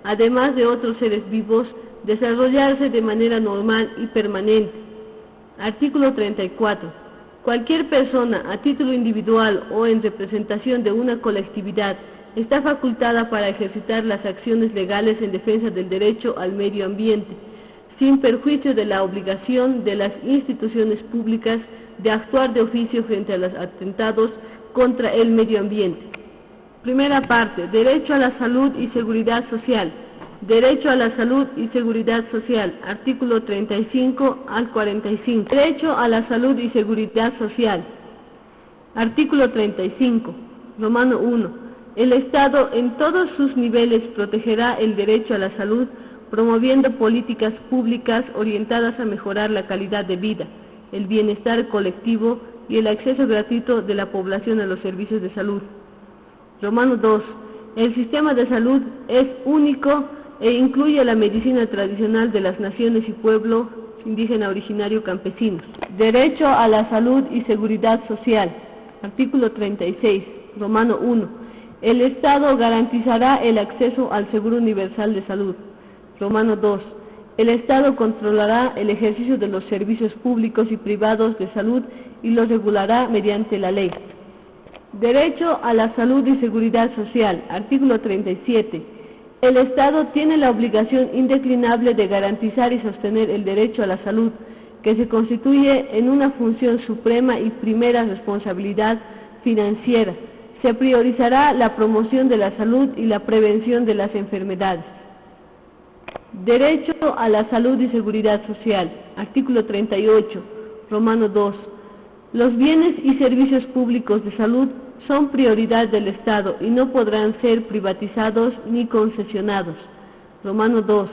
además de otros seres vivos, desarrollarse de manera normal y permanente. Artículo 34. Cualquier persona, a título individual o en representación de una colectividad, está facultada para ejercitar las acciones legales en defensa del derecho al medio ambiente, sin perjuicio de la obligación de las instituciones públicas de actuar de oficio frente a los atentados contra el medio ambiente. Primera parte, derecho a la salud y seguridad social. Derecho a la salud y seguridad social, artículo 35 al 45. Derecho a la salud y seguridad social, artículo 35, Romano 1. El Estado en todos sus niveles protegerá el derecho a la salud, promoviendo políticas públicas orientadas a mejorar la calidad de vida, el bienestar colectivo y el acceso gratuito de la población a los servicios de salud. Romano 2. El sistema de salud es único e incluye la medicina tradicional de las naciones y pueblos indígena originario campesinos. Derecho a la salud y seguridad social, artículo 36, Romano 1. El Estado garantizará el acceso al seguro universal de salud. Romano 2. El Estado controlará el ejercicio de los servicios públicos y privados de salud y los regulará mediante la ley. Derecho a la salud y seguridad social, artículo 37. El Estado tiene la obligación indeclinable de garantizar y sostener el derecho a la salud, que se constituye en una función suprema y primera responsabilidad financiera. Se priorizará la promoción de la salud y la prevención de las enfermedades. Derecho a la salud y seguridad social, artículo 38, Romano 2. Los bienes y servicios públicos de salud son prioridad del Estado y no podrán ser privatizados ni concesionados. Romano 2.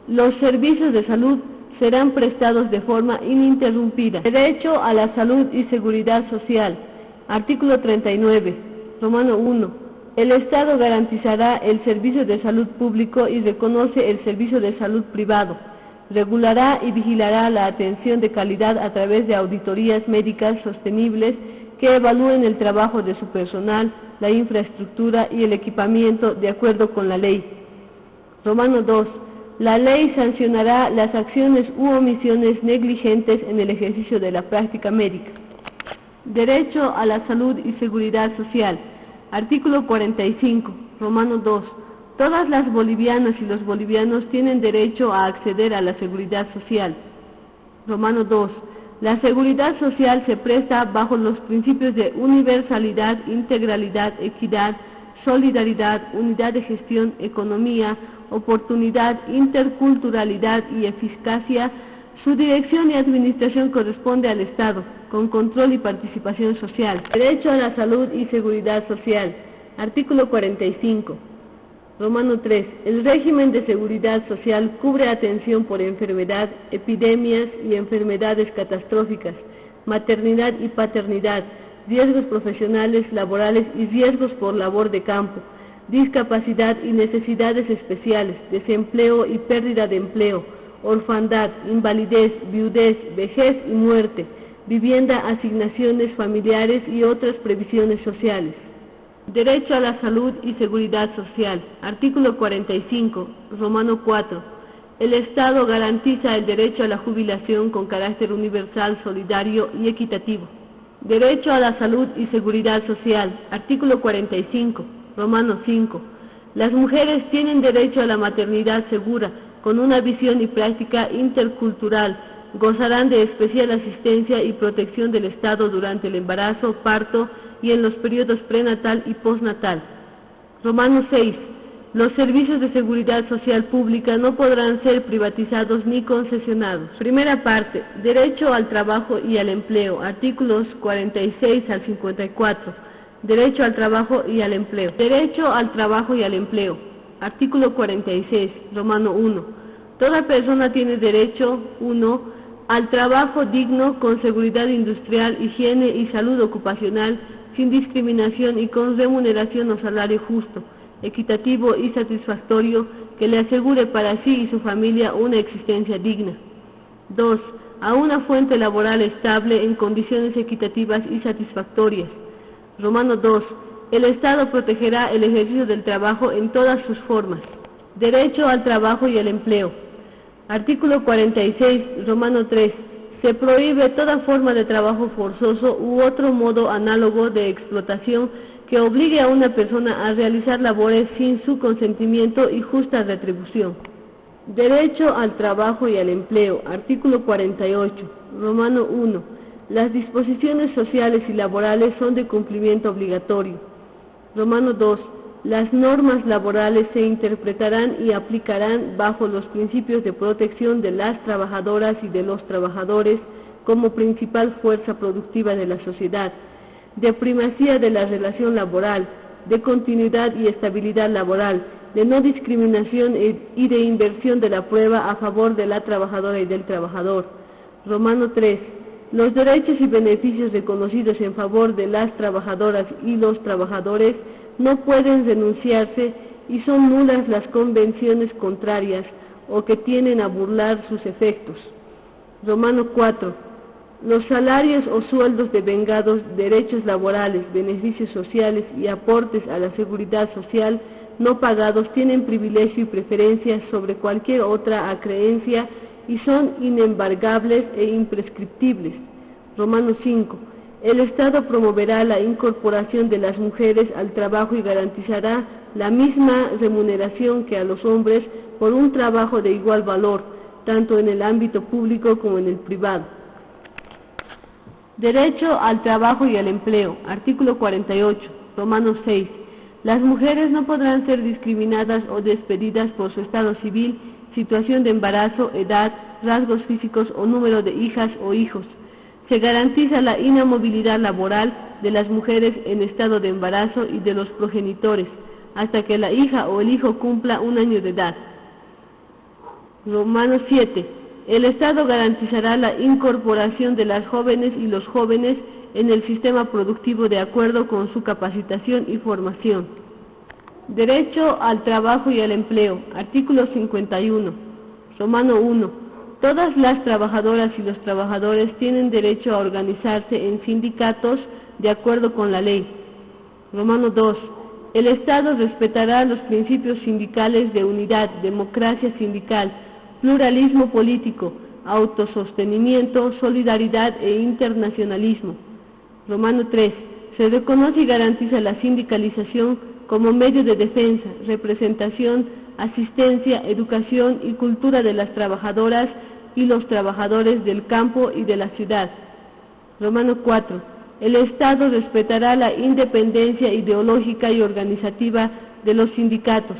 Los servicios de salud serán prestados de forma ininterrumpida. Derecho a la salud y seguridad social, artículo 39, Romano 1. El Estado garantizará el servicio de salud público y reconoce el servicio de salud privado. Regulará y vigilará la atención de calidad a través de auditorías médicas sostenibles que evalúen el trabajo de su personal, la infraestructura y el equipamiento de acuerdo con la ley. Romano 2. La ley sancionará las acciones u omisiones negligentes en el ejercicio de la práctica médica. Derecho a la salud y seguridad social, artículo 45, Romano 2. Todas las bolivianas y los bolivianos tienen derecho a acceder a la seguridad social. Romano 2. La seguridad social se presta bajo los principios de universalidad, integralidad, equidad, solidaridad, unidad de gestión, economía, oportunidad, interculturalidad y eficacia. Su dirección y administración corresponde al Estado, con control y participación social. Derecho a la salud y seguridad social, artículo 45. Romano 3. El régimen de seguridad social cubre atención por enfermedad, epidemias y enfermedades catastróficas, maternidad y paternidad, riesgos profesionales, laborales y riesgos por labor de campo, discapacidad y necesidades especiales, desempleo y pérdida de empleo, orfandad, invalidez, viudez, vejez y muerte, vivienda, asignaciones familiares y otras previsiones sociales. Derecho a la salud y seguridad social, artículo 45, Romano 4. El Estado garantiza el derecho a la jubilación con carácter universal, solidario y equitativo. Derecho a la salud y seguridad social, artículo 45, Romano 5. Las mujeres tienen derecho a la maternidad segura, con una visión y práctica intercultural. Gozarán de especial asistencia y protección del Estado durante el embarazo, parto y en los periodos prenatal y postnatal. Romano 6. Los servicios de seguridad social pública no podrán ser privatizados ni concesionados. Primera parte. Derecho al trabajo y al empleo. Artículos 46 al 54. Derecho al trabajo y al empleo. Derecho al trabajo y al empleo. Artículo 46, Romano 1. Toda persona tiene derecho, 1, al trabajo digno, con seguridad industrial, higiene y salud ocupacional, sin discriminación y con remuneración o salario justo, equitativo y satisfactorio, que le asegure para sí y su familia una existencia digna. 2. A una fuente laboral estable en condiciones equitativas y satisfactorias. Romano 2. El Estado protegerá el ejercicio del trabajo en todas sus formas. Derecho al trabajo y al empleo. Artículo 46, Romano 3. Se prohíbe toda forma de trabajo forzoso u otro modo análogo de explotación que obligue a una persona a realizar labores sin su consentimiento y justa retribución. Derecho al trabajo y al empleo, artículo 48, Romano 1. Las disposiciones sociales y laborales son de cumplimiento obligatorio. Romano 2. Las normas laborales se interpretarán y aplicarán bajo los principios de protección de las trabajadoras y de los trabajadores como principal fuerza productiva de la sociedad, de primacía de la relación laboral, de continuidad y estabilidad laboral, de no discriminación y de inversión de la prueba a favor de la trabajadora y del trabajador. Romano 3. Los derechos y beneficios reconocidos en favor de las trabajadoras y los trabajadores no pueden renunciarse y son nulas las convenciones contrarias o que tienden a burlar sus efectos. Romano 4. Los salarios o sueldos devengados, derechos laborales, beneficios sociales y aportes a la seguridad social no pagados tienen privilegio y preferencia sobre cualquier otra acreencia y son inembargables e imprescriptibles. Romano 5. El Estado promoverá la incorporación de las mujeres al trabajo y garantizará la misma remuneración que a los hombres por un trabajo de igual valor, tanto en el ámbito público como en el privado. Derecho al trabajo y al empleo, artículo 48, Romano 6. Las mujeres no podrán ser discriminadas o despedidas por su estado civil, situación de embarazo, edad, rasgos físicos o número de hijas o hijos. Se garantiza la inamovilidad laboral de las mujeres en estado de embarazo y de los progenitores, hasta que la hija o el hijo cumpla 1 año de edad. Romano 7. El Estado garantizará la incorporación de las jóvenes y los jóvenes en el sistema productivo de acuerdo con su capacitación y formación. Derecho al trabajo y al empleo, artículo 51, Romano 1. Todas las trabajadoras y los trabajadores tienen derecho a organizarse en sindicatos de acuerdo con la ley. Romano 2. El Estado respetará los principios sindicales de unidad, democracia sindical, pluralismo político, autosostenimiento, solidaridad e internacionalismo. Romano 3. Se reconoce y garantiza la sindicalización como medio de defensa, representación, asistencia, educación y cultura de las trabajadoras y los trabajadores del campo y de la ciudad. Romano 4. El Estado respetará la independencia ideológica y organizativa de los sindicatos.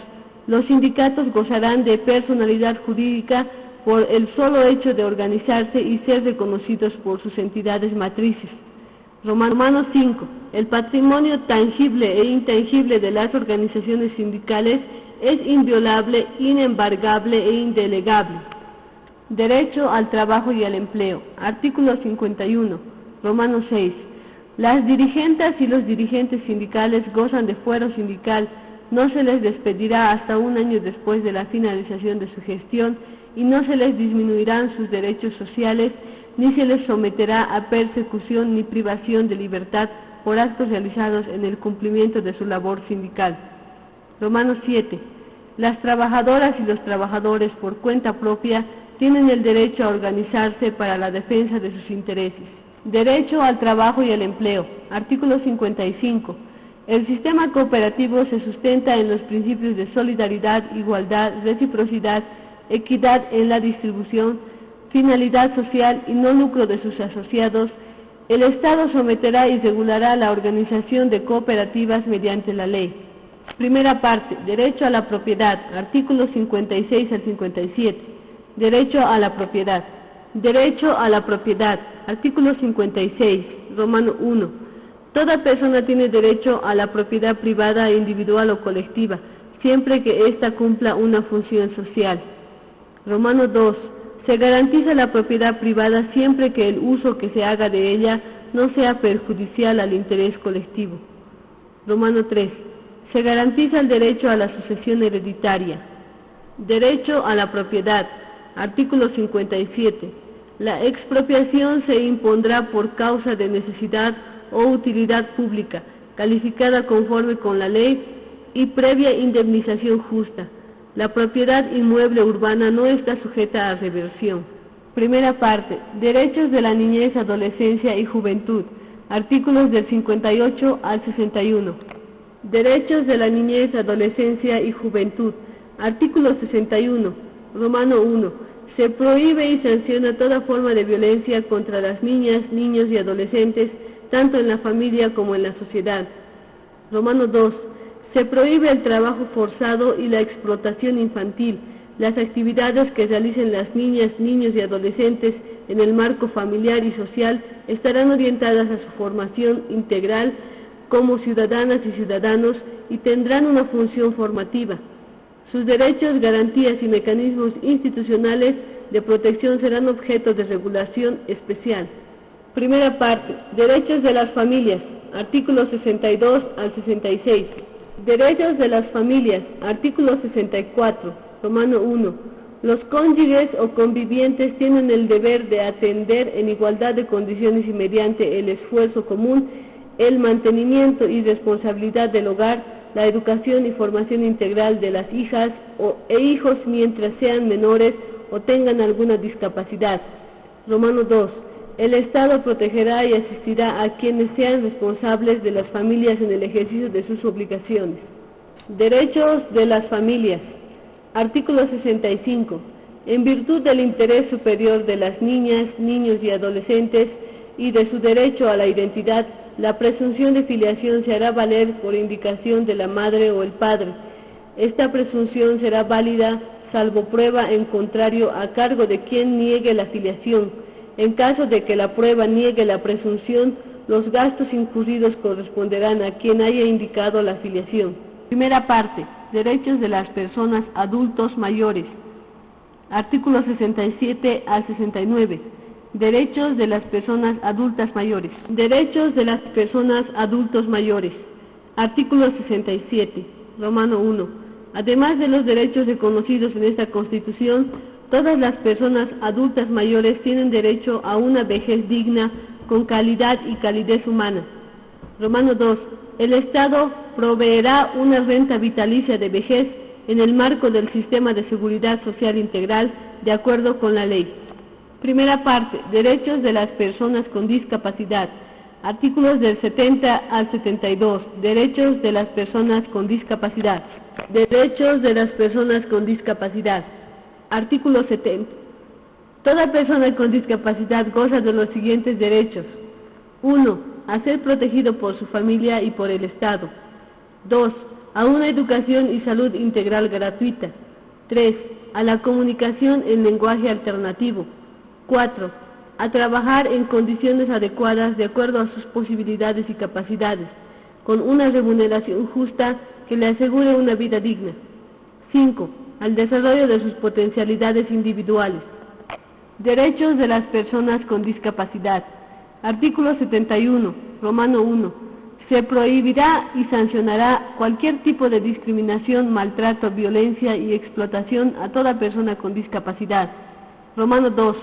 Los sindicatos gozarán de personalidad jurídica por el solo hecho de organizarse y ser reconocidos por sus entidades matrices. Romano 5. El patrimonio tangible e intangible de las organizaciones sindicales es inviolable, inembargable e indelegable. Derecho al trabajo y al empleo. Artículo 51. Romano 6. Las dirigentes y los dirigentes sindicales gozan de fuero sindical. No se les despedirá hasta 1 año después de la finalización de su gestión y no se les disminuirán sus derechos sociales, ni se les someterá a persecución ni privación de libertad por actos realizados en el cumplimiento de su labor sindical. Romano 7. Las trabajadoras y los trabajadores por cuenta propia tienen el derecho a organizarse para la defensa de sus intereses. Derecho al trabajo y al empleo. Artículo 55. El sistema cooperativo se sustenta en los principios de solidaridad, igualdad, reciprocidad, equidad en la distribución, finalidad social y no lucro de sus asociados. El Estado someterá y regulará la organización de cooperativas mediante la ley. Primera parte. Derecho a la propiedad. Artículos 56 al 57. Derecho a la propiedad. Derecho a la propiedad. Artículo 56. Romano 1. Toda persona tiene derecho a la propiedad privada, individual o colectiva, siempre que ésta cumpla una función social. Romano 2. Se garantiza la propiedad privada siempre que el uso que se haga de ella no sea perjudicial al interés colectivo. Romano 3. Se garantiza el derecho a la sucesión hereditaria. Derecho a la propiedad. Artículo 57. La expropiación se impondrá por causa de necesidad o utilidad pública, calificada conforme con la ley y previa indemnización justa. La propiedad inmueble urbana no está sujeta a reversión. Primera parte. Derechos de la niñez, adolescencia y juventud. Artículos del 58 al 61. Derechos de la niñez, adolescencia y juventud. Artículo 61, Romano 1. Se prohíbe y sanciona toda forma de violencia contra las niñas, niños y adolescentes, tanto en la familia como en la sociedad. Romano 2. Se prohíbe el trabajo forzado y la explotación infantil. Las actividades que realicen las niñas, niños y adolescentes en el marco familiar y social estarán orientadas a su formación integral como ciudadanas y ciudadanos y tendrán una función formativa. Sus derechos, garantías y mecanismos institucionales de protección serán objeto de regulación especial. Primera parte. Derechos de las familias. Artículos 62 al 66. Derechos de las familias. Artículo 64. Romano 1. Los cónyuges o convivientes tienen el deber de atender en igualdad de condiciones y mediante el esfuerzo común el mantenimiento y responsabilidad del hogar, la educación y formación integral de las hijas e hijos mientras sean menores o tengan alguna discapacidad. Romano 2. El Estado protegerá y asistirá a quienes sean responsables de las familias en el ejercicio de sus obligaciones. Derechos de las familias. Artículo 65. En virtud del interés superior de las niñas, niños y adolescentes y de su derecho a la identidad, la presunción de filiación se hará valer por indicación de la madre o el padre. Esta presunción será válida salvo prueba en contrario a cargo de quien niegue la filiación. En caso de que la prueba niegue la presunción, los gastos incurridos corresponderán a quien haya indicado la filiación. Primera parte. Derechos de las personas adultos mayores. Artículos 67 al 69. Derechos de las personas adultas mayores. Derechos de las personas adultos mayores. Artículo 67. Romano 1. Además de los derechos reconocidos en esta Constitución, todas las personas adultas mayores tienen derecho a una vejez digna, con calidad y calidez humana. Romano 2. El Estado proveerá una renta vitalicia de vejez en el marco del sistema de seguridad social integral, de acuerdo con la ley. Primera parte. Derechos de las personas con discapacidad. Artículos del 70 al 72. Derechos de las personas con discapacidad. Derechos de las personas con discapacidad. Artículo 70. Toda persona con discapacidad goza de los siguientes derechos. 1. A ser protegido por su familia y por el Estado. 2. A una educación y salud integral gratuita. 3. A la comunicación en lenguaje alternativo. 4. A trabajar en condiciones adecuadas de acuerdo a sus posibilidades y capacidades, con una remuneración justa que le asegure una vida digna. 5. Al desarrollo de sus potencialidades individuales. Derechos de las personas con discapacidad. Artículo 71, Romano 1. Se prohibirá y sancionará cualquier tipo de discriminación, maltrato, violencia y explotación a toda persona con discapacidad. Romano 2.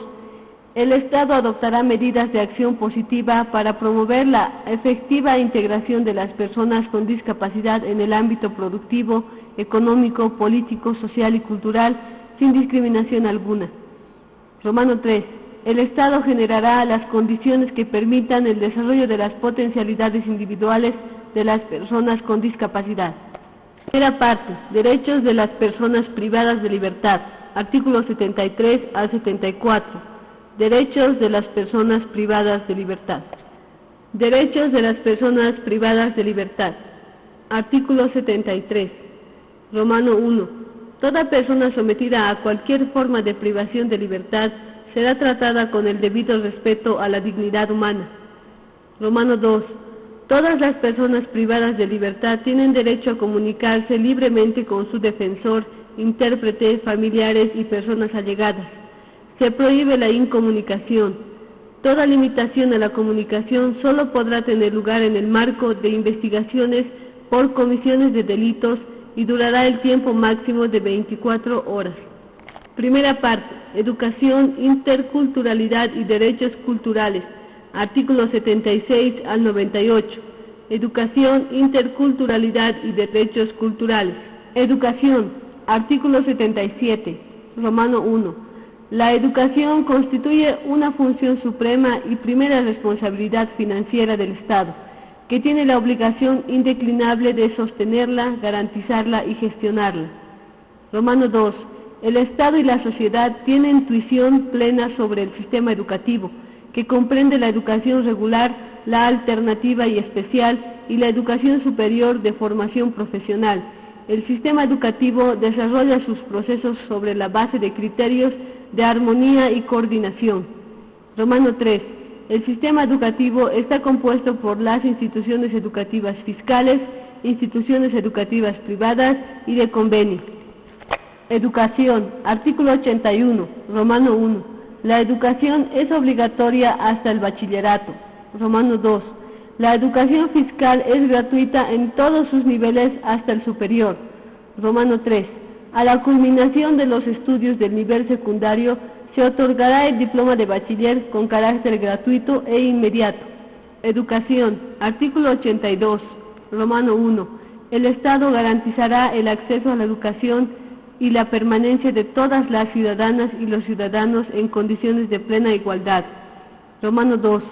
El Estado adoptará medidas de acción positiva para promover la efectiva integración de las personas con discapacidad en el ámbito productivo, económico, político, social y cultural, sin discriminación alguna. Romano 3. El Estado generará las condiciones que permitan el desarrollo de las potencialidades individuales de las personas con discapacidad. Primera parte. Derechos de las personas privadas de libertad. Artículos 73 al 74. Derechos de las personas privadas de libertad. Derechos de las personas privadas de libertad. Artículo 73. Romano 1. Toda persona sometida a cualquier forma de privación de libertad será tratada con el debido respeto a la dignidad humana. Romano 2. Todas las personas privadas de libertad tienen derecho a comunicarse libremente con su defensor, intérprete, familiares y personas allegadas. Se prohíbe la incomunicación. Toda limitación a la comunicación solo podrá tener lugar en el marco de investigaciones por comisiones de delitos y durará el tiempo máximo de 24 horas. Primera parte. Educación, interculturalidad y derechos culturales. Artículos 76 al 98. Educación, interculturalidad y derechos culturales. Educación. Artículo 77. Romano 1. La educación constituye una función suprema y primera responsabilidad financiera del Estado. que tiene la obligación indeclinable de sostenerla, garantizarla y gestionarla. Romano 2. El Estado y la sociedad tienen intuición plena sobre el sistema educativo, que comprende la educación regular, la alternativa y especial, y la educación superior de formación profesional. El sistema educativo desarrolla sus procesos sobre la base de criterios de armonía y coordinación. Romano 3. El sistema educativo está compuesto por las instituciones educativas fiscales, instituciones educativas privadas y de convenio. Educación. Artículo 81. Romano 1. La educación es obligatoria hasta el bachillerato. Romano 2. La educación fiscal es gratuita en todos sus niveles hasta el superior. Romano 3. A la culminación de los estudios del nivel secundario se otorgará el diploma de bachiller con carácter gratuito e inmediato. Educación. Artículo 82. Romano 1. El Estado garantizará el acceso a la educación y la permanencia de todas las ciudadanas y los ciudadanos en condiciones de plena igualdad. Romano 2.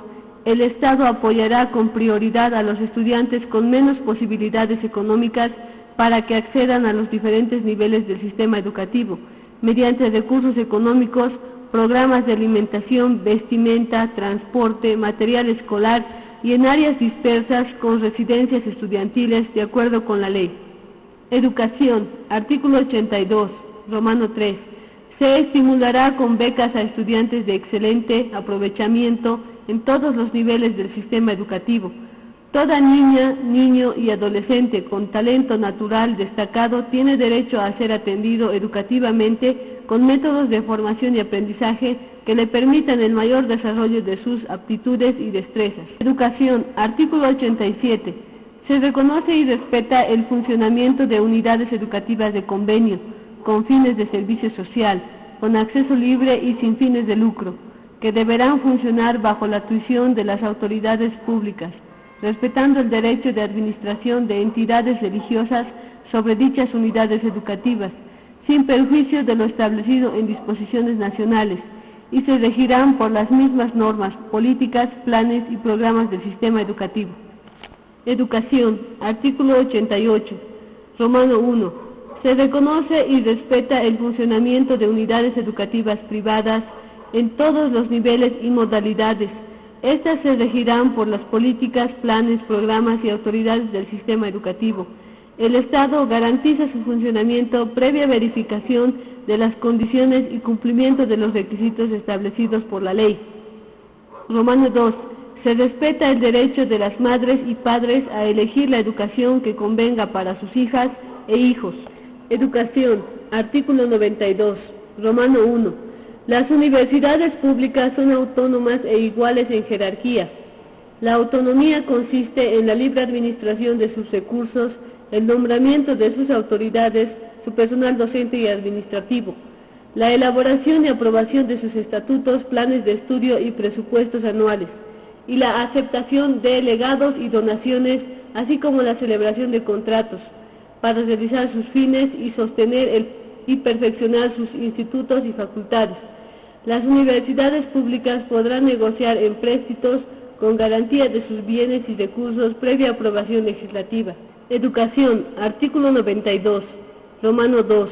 El Estado apoyará con prioridad a los estudiantes con menos posibilidades económicas para que accedan a los diferentes niveles del sistema educativo, mediante recursos económicos, programas de alimentación, vestimenta, transporte, material escolar y en áreas dispersas con residencias estudiantiles de acuerdo con la ley. Educación. Artículo 82. Romano 3. Se estimulará con becas a estudiantes de excelente aprovechamiento en todos los niveles del sistema educativo. Toda niña, niño y adolescente con talento natural destacado tiene derecho a ser atendido educativamente con métodos de formación y aprendizaje que le permitan el mayor desarrollo de sus aptitudes y destrezas. Educación. Artículo 87. Se reconoce y respeta el funcionamiento de unidades educativas de convenio, con fines de servicio social, con acceso libre y sin fines de lucro, que deberán funcionar bajo la tuición de las autoridades públicas, respetando el derecho de administración de entidades religiosas sobre dichas unidades educativas, sin perjuicio de lo establecido en disposiciones nacionales, y se regirán por las mismas normas, políticas, planes y programas del sistema educativo. Educación. Artículo 88. Romano 1. Se reconoce y respeta el funcionamiento de unidades educativas privadas en todos los niveles y modalidades. Estas se regirán por las políticas, planes, programas y autoridades del sistema educativo. El Estado garantiza su funcionamiento previa verificación de las condiciones y cumplimiento de los requisitos establecidos por la ley. Romano 2. Se respeta el derecho de las madres y padres a elegir la educación que convenga para sus hijas e hijos. Educación. Artículo 92. Romano 1. Las universidades públicas son autónomas e iguales en jerarquía. La autonomía consiste en la libre administración de sus recursos, el nombramiento de sus autoridades, su personal docente y administrativo, la elaboración y aprobación de sus estatutos, planes de estudio y presupuestos anuales, y la aceptación de legados y donaciones, así como la celebración de contratos, para realizar sus fines y sostener y perfeccionar sus institutos y facultades. Las universidades públicas podrán negociar empréstitos con garantía de sus bienes y recursos previa aprobación legislativa. Educación. Artículo 92. Romano 2.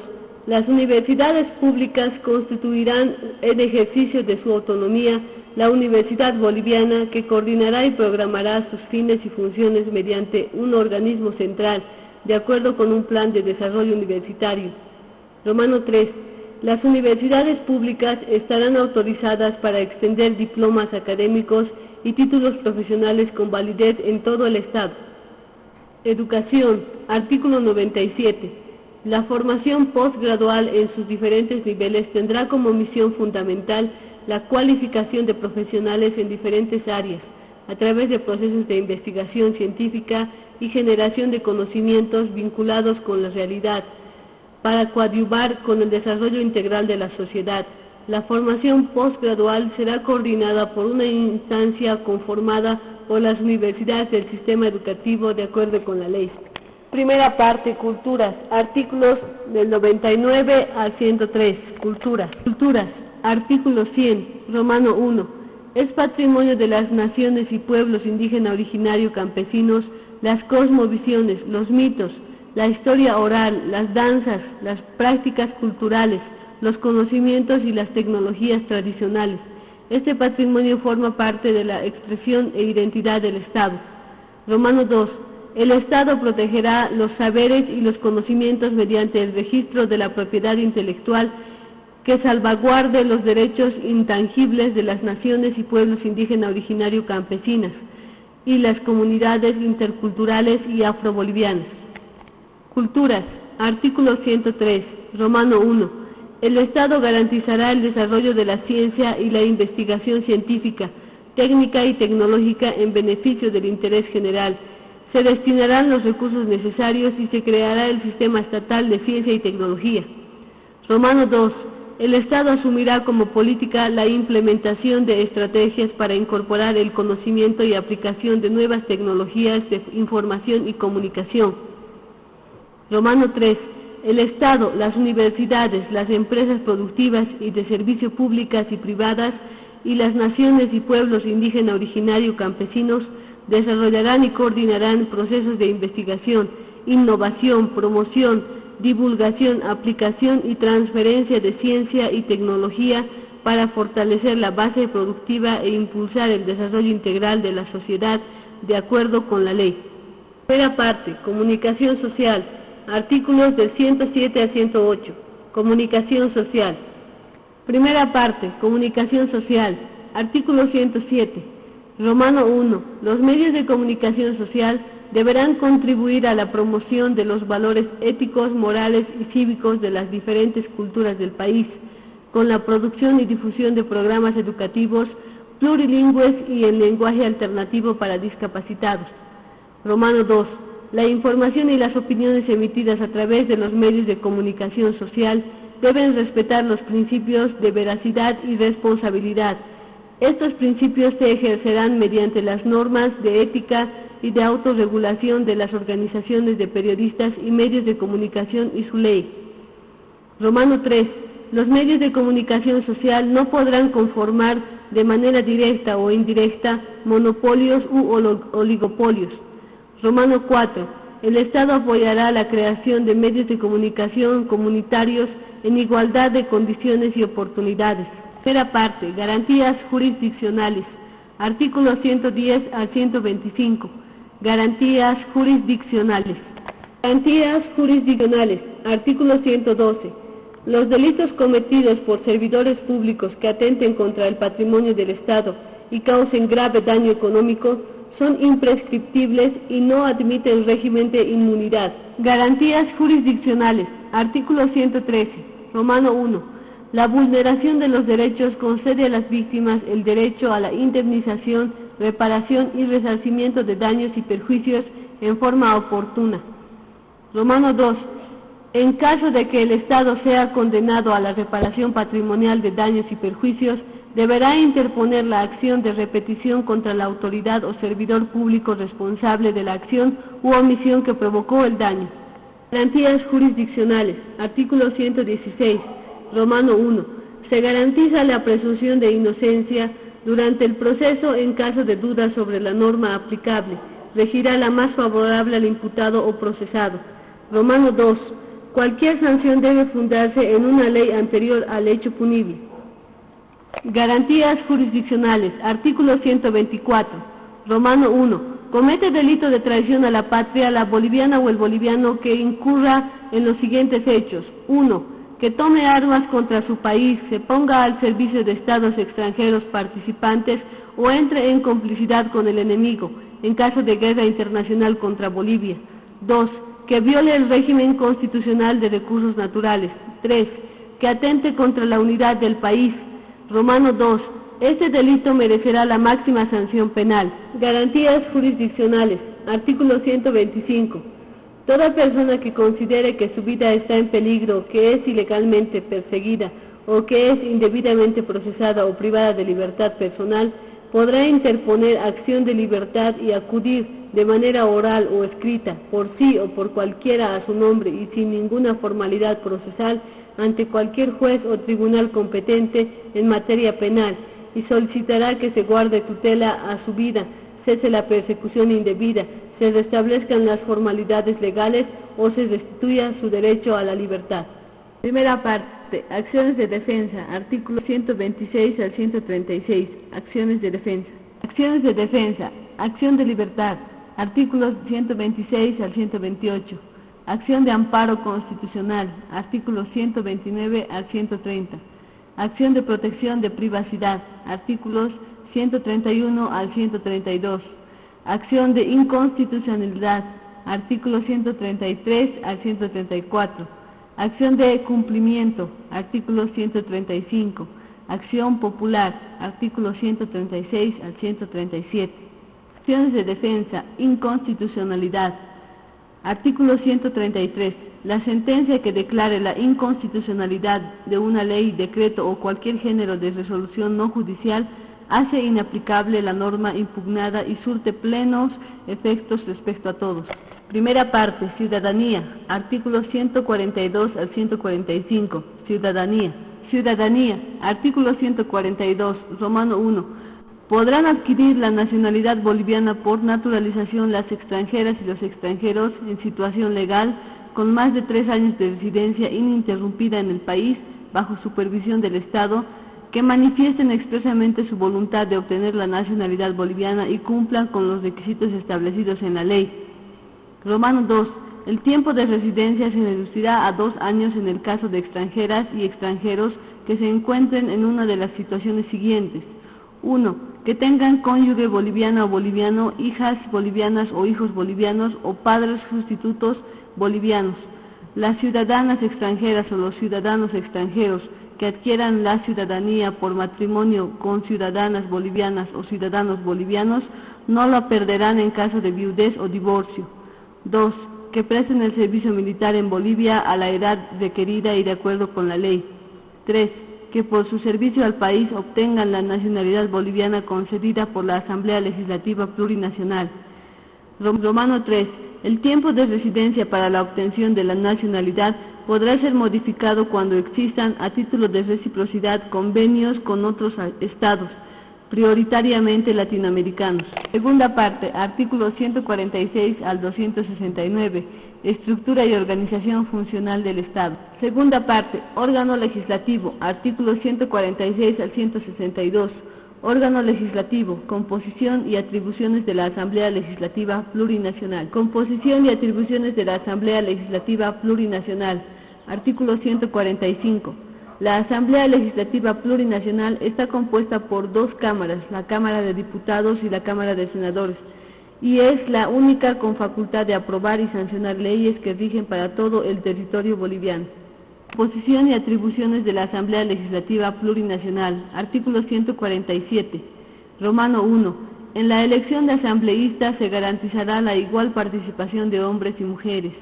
Las universidades públicas constituirán en ejercicio de su autonomía la Universidad Boliviana, que coordinará y programará sus fines y funciones mediante un organismo central, de acuerdo con un plan de desarrollo universitario. Romano 3. Las universidades públicas estarán autorizadas para extender diplomas académicos y títulos profesionales con validez en todo el Estado. Educación. Artículo 97. La formación postgradual en sus diferentes niveles tendrá como misión fundamental la cualificación de profesionales en diferentes áreas, a través de procesos de investigación científica y generación de conocimientos vinculados con la realidad, para coadyuvar con el desarrollo integral de la sociedad. La formación postgradual será coordinada por una instancia conformada por las universidades del sistema educativo de acuerdo con la ley. Primera parte, culturas, artículos del 99 al 103, culturas. Artículo 100, Romano 1. Es patrimonio de las naciones y pueblos indígena originario campesinos las cosmovisiones, los mitos, la historia oral, las danzas, las prácticas culturales, los conocimientos y las tecnologías tradicionales. Este patrimonio forma parte de la expresión e identidad del Estado. Romano 2. El Estado protegerá los saberes y los conocimientos mediante el registro de la propiedad intelectual que salvaguarde los derechos intangibles de las naciones y pueblos indígena originario campesinas y las comunidades interculturales y afrobolivianas. Culturas. Artículo 103. Romano 1. El Estado garantizará el desarrollo de la ciencia y la investigación científica, técnica y tecnológica en beneficio del interés general. Se destinarán los recursos necesarios y se creará el Sistema Estatal de Ciencia y Tecnología. Romano 2. El Estado asumirá como política la implementación de estrategias para incorporar el conocimiento y aplicación de nuevas tecnologías de información y comunicación. Romano 3. El Estado, las universidades, las empresas productivas y de servicio públicas y privadas y las naciones y pueblos indígena originario campesinos desarrollarán y coordinarán procesos de investigación, innovación, promoción, divulgación, aplicación y transferencia de ciencia y tecnología para fortalecer la base productiva e impulsar el desarrollo integral de la sociedad de acuerdo con la ley. Primera parte, comunicación social, artículos del 107 al 108, comunicación social. Primera parte, comunicación social, artículo 107. Romano 1. Los medios de comunicación social deberán contribuir a la promoción de los valores éticos, morales y cívicos de las diferentes culturas del país, con la producción y difusión de programas educativos plurilingües y en lenguaje alternativo para discapacitados. Romano 2. La información y las opiniones emitidas a través de los medios de comunicación social deben respetar los principios de veracidad y responsabilidad. Estos principios se ejercerán mediante las normas de ética y de autorregulación de las organizaciones de periodistas y medios de comunicación y su ley. Romano 3. Los medios de comunicación social no podrán conformar de manera directa o indirecta monopolios u oligopolios. Romano 4. El Estado apoyará la creación de medios de comunicación comunitarios en igualdad de condiciones y oportunidades. Primera parte, garantías jurisdiccionales. Artículos 110 al 125. Garantías jurisdiccionales. Garantías jurisdiccionales. Artículo 112. Los delitos cometidos por servidores públicos que atenten contra el patrimonio del Estado y causen grave daño económico son imprescriptibles y no admiten régimen de inmunidad. Garantías jurisdiccionales. Artículo 113. Romano 1. La vulneración de los derechos concede a las víctimas el derecho a la indemnización, reparación y resarcimiento de daños y perjuicios en forma oportuna. Romano 2. En caso de que el Estado sea condenado a la reparación patrimonial de daños y perjuicios, deberá interponer la acción de repetición contra la autoridad o servidor público responsable de la acción u omisión que provocó el daño. Garantías jurisdiccionales. Artículo 116. Romano 1. Se garantiza la presunción de inocencia durante el proceso en caso de duda sobre la norma aplicable. Regirá la más favorable al imputado o procesado. Romano 2. Cualquier sanción debe fundarse en una ley anterior al hecho punible. Garantías jurisdiccionales. Artículo 124. Romano 1. Comete delito de traición a la patria la boliviana o el boliviano que incurra en los siguientes hechos. 1. Que tome armas contra su país, se ponga al servicio de estados extranjeros participantes o entre en complicidad con el enemigo, en caso de guerra internacional contra Bolivia. 2. Que viole el régimen constitucional de recursos naturales. 3. Que atente contra la unidad del país. Romano 2. Este delito merecerá la máxima sanción penal. Garantías jurisdiccionales. Artículo 125. Toda persona que considere que su vida está en peligro, que es ilegalmente perseguida o que es indebidamente procesada o privada de libertad personal, podrá interponer acción de libertad y acudir de manera oral o escrita, por sí o por cualquiera a su nombre y sin ninguna formalidad procesal, ante cualquier juez o tribunal competente en materia penal, y solicitará que se guarde tutela a su vida, cese la persecución indebida, se restablezcan las formalidades legales o se restituya su derecho a la libertad. Primera parte, acciones de defensa, artículos 126 al 136, acciones de defensa. Acciones de defensa, acción de libertad, artículos 126 al 128. Acción de amparo constitucional, artículos 129 al 130. Acción de protección de privacidad, artículos 131 al 132. Acción de inconstitucionalidad, artículos 133 al 134. Acción de cumplimiento, artículo 135. Acción popular, artículos 136 al 137. Acciones de defensa, inconstitucionalidad, artículo 133. La sentencia que declare la inconstitucionalidad de una ley, decreto o cualquier género de resolución no judicial hace inaplicable la norma impugnada y surte plenos efectos respecto a todos. Primera parte, ciudadanía, artículos 142 al 145, ciudadanía. Ciudadanía, artículo 142, Romano 1. Podrán adquirir la nacionalidad boliviana por naturalización las extranjeras y los extranjeros en situación legal con más de 3 años de residencia ininterrumpida en el país bajo supervisión del Estado, que manifiesten expresamente su voluntad de obtener la nacionalidad boliviana y cumplan con los requisitos establecidos en la ley. Romano 2. El tiempo de residencia se reducirá a 2 años en el caso de extranjeras y extranjeros que se encuentren en una de las situaciones siguientes. 1. Que tengan cónyuge boliviana o boliviano, hijas bolivianas o hijos bolivianos o padres sustitutos bolivianos. Las ciudadanas extranjeras o los ciudadanos extranjeros que adquieran la ciudadanía por matrimonio con ciudadanas bolivianas o ciudadanos bolivianos no lo perderán en caso de viudez o divorcio. 2. Que presten el servicio militar en Bolivia a la edad requerida y de acuerdo con la ley. 3. Que por su servicio al país obtengan la nacionalidad boliviana concedida por la Asamblea Legislativa Plurinacional. Romano 3. El tiempo de residencia para la obtención de la nacionalidad podrá ser modificado cuando existan, a título de reciprocidad, convenios con otros estados, prioritariamente latinoamericanos. Segunda parte, artículos 146 al 269, estructura y organización funcional del Estado. Segunda parte, órgano legislativo, artículos 146 al 162, órgano legislativo, composición y atribuciones de la Asamblea Legislativa Plurinacional. Composición y atribuciones de la Asamblea Legislativa Plurinacional, artículo 145. La Asamblea Legislativa Plurinacional está compuesta por 2 cámaras, la Cámara de Diputados y la Cámara de Senadores, y es la única con facultad de aprobar y sancionar leyes que rigen para todo el territorio boliviano. Composición y atribuciones de la Asamblea Legislativa Plurinacional, artículo 147. Romano 1. En la elección de asambleístas se garantizará la igual participación de hombres y mujeres.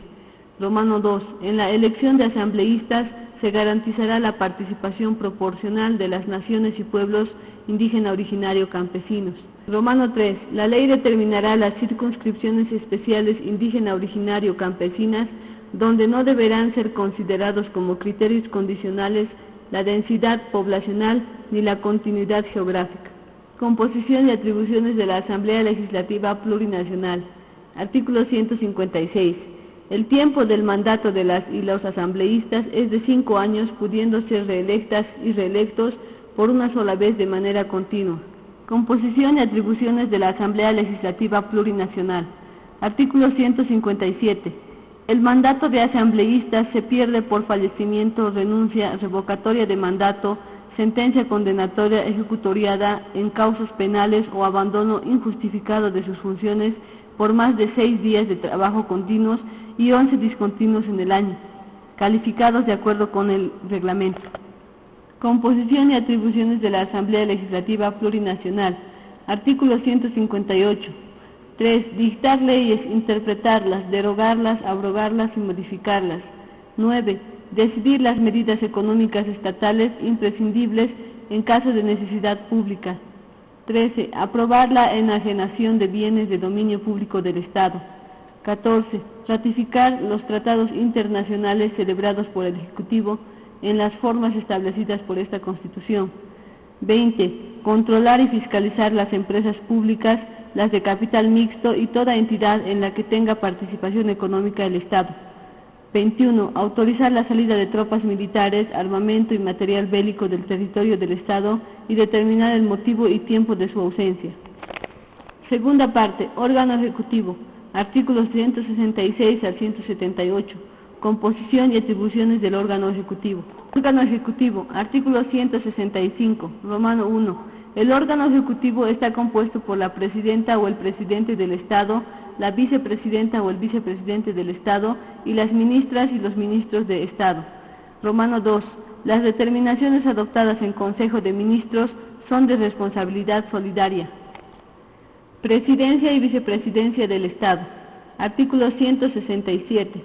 Romano 2. En la elección de asambleístas se garantizará la participación proporcional de las naciones y pueblos indígena originario campesinos. Romano 3. La ley determinará las circunscripciones especiales indígena originario campesinas, donde no deberán ser considerados como criterios condicionales la densidad poblacional ni la continuidad geográfica. Composición y atribuciones de la Asamblea Legislativa Plurinacional. Artículo 156. El tiempo del mandato de las y los asambleístas es de 5 años, pudiendo ser reelectas y reelectos por una sola vez de manera continua. Composición y atribuciones de la Asamblea Legislativa Plurinacional. Artículo 157. El mandato de asambleístas se pierde por fallecimiento, renuncia, revocatoria de mandato, sentencia condenatoria ejecutoriada en causas penales o abandono injustificado de sus funciones por más de 6 días de trabajo continuos y 11 discontinuos en el año, calificados de acuerdo con el reglamento. Composición y atribuciones de la Asamblea Legislativa Plurinacional. Artículo 158. 3. Dictar leyes, interpretarlas, derogarlas, abrogarlas y modificarlas. 9. Decidir las medidas económicas estatales imprescindibles en caso de necesidad pública. 13. Aprobar la enajenación de bienes de dominio público del Estado. 14. Ratificar los tratados internacionales celebrados por el Ejecutivo en las formas establecidas por esta Constitución. 20. Controlar y fiscalizar las empresas públicas, las de capital mixto y toda entidad en la que tenga participación económica el Estado. 21. Autorizar la salida de tropas militares, armamento y material bélico del territorio del Estado y determinar el motivo y tiempo de su ausencia. Segunda parte. Órgano ejecutivo. Artículos 166 al 178. Composición y atribuciones del órgano ejecutivo. Órgano ejecutivo. Artículo 165. Romano 1. El órgano ejecutivo está compuesto por la presidenta o el presidente del Estado, la vicepresidenta o el vicepresidente del Estado y las ministras y los ministros de Estado. Romano 2. Las determinaciones adoptadas en Consejo de Ministros son de responsabilidad solidaria. Presidencia y vicepresidencia del Estado. Artículo 167.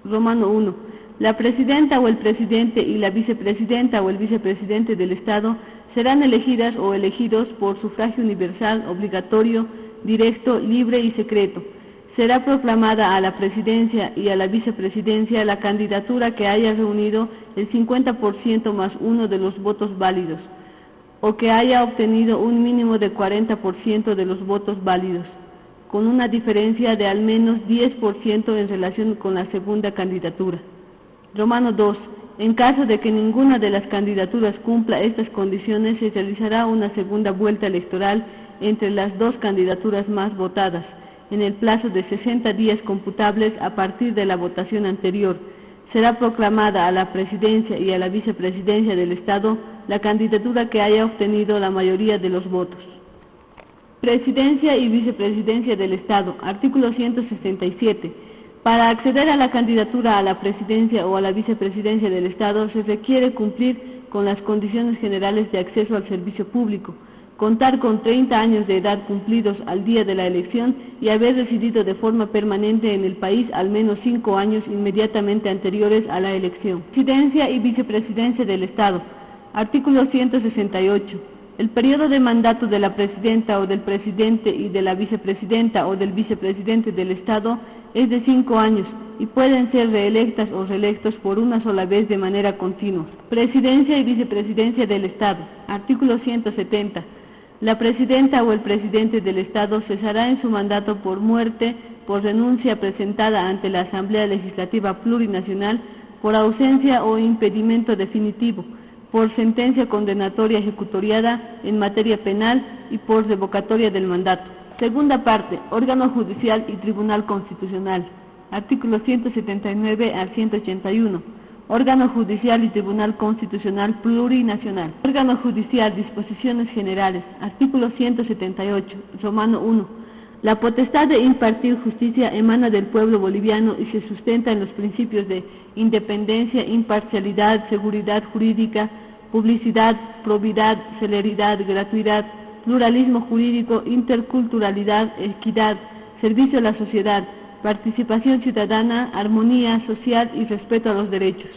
Romano 1. La presidenta o el presidente y la vicepresidenta o el vicepresidente del Estado serán elegidas o elegidos por sufragio universal, obligatorio, directo, libre y secreto. Será proclamada a la presidencia y a la vicepresidencia la candidatura que haya reunido el 50% más uno de los votos válidos, o que haya obtenido un mínimo de 40% de los votos válidos, con una diferencia de al menos 10% en relación con la segunda candidatura. Romano 2. En caso de que ninguna de las candidaturas cumpla estas condiciones, se realizará una segunda vuelta electoral entre las dos candidaturas más votadas, en el plazo de 60 días computables a partir de la votación anterior. Será proclamada a la presidencia y a la vicepresidencia del Estado la candidatura que haya obtenido la mayoría de los votos. Presidencia y vicepresidencia del Estado. Artículo 167. Para acceder a la candidatura a la presidencia o a la vicepresidencia del Estado se requiere cumplir con las condiciones generales de acceso al servicio público, contar con 30 años de edad cumplidos al día de la elección y haber residido de forma permanente en el país al menos 5 años inmediatamente anteriores a la elección. Presidencia y vicepresidencia del Estado. Artículo 168. El periodo de mandato de la presidenta o del presidente y de la vicepresidenta o del vicepresidente del Estado es de 5 años y pueden ser reelectas o reelectos por una sola vez de manera continua. Presidencia y vicepresidencia del Estado. Artículo 170. La presidenta o el presidente del Estado cesará en su mandato por muerte, por renuncia presentada ante la Asamblea Legislativa Plurinacional, por ausencia o impedimento definitivo, por sentencia condenatoria ejecutoriada en materia penal y por revocatoria del mandato. Segunda parte. Órgano judicial y tribunal constitucional. Artículos 179 al 181. Órgano judicial y tribunal constitucional plurinacional. Órgano judicial. Disposiciones generales. Artículo 178. Romano 1. La potestad de impartir justicia emana del pueblo boliviano y se sustenta en los principios de independencia, imparcialidad, seguridad jurídica, publicidad, probidad, celeridad, gratuidad, pluralismo jurídico, interculturalidad, equidad, servicio a la sociedad, participación ciudadana, armonía social y respeto a los derechos.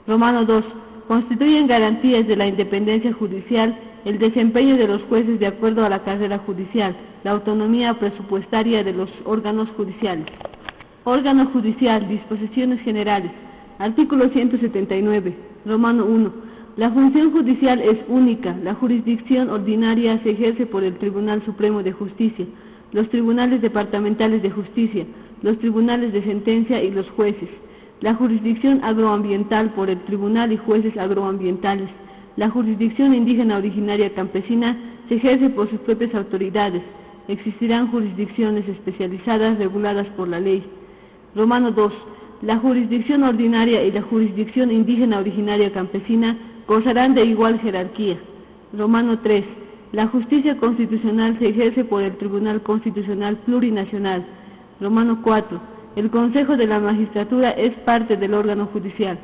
Romano 2. Constituyen garantías de la independencia judicial el desempeño de los jueces de acuerdo a la carrera judicial, la autonomía presupuestaria de los órganos judiciales. Órgano judicial. Disposiciones generales. Artículo 179. Romano 1. La función judicial es única. La jurisdicción ordinaria se ejerce por el Tribunal Supremo de Justicia, los tribunales departamentales de justicia, los tribunales de sentencia y los jueces. La jurisdicción agroambiental por el tribunal y jueces agroambientales. La jurisdicción indígena originaria campesina se ejerce por sus propias autoridades. Existirán jurisdicciones especializadas reguladas por la ley. Romano 2. La jurisdicción ordinaria y la jurisdicción indígena originaria campesina gozarán de igual jerarquía. Romano 3. La justicia constitucional se ejerce por el Tribunal Constitucional Plurinacional. Romano 4. El Consejo de la Magistratura es parte del órgano judicial.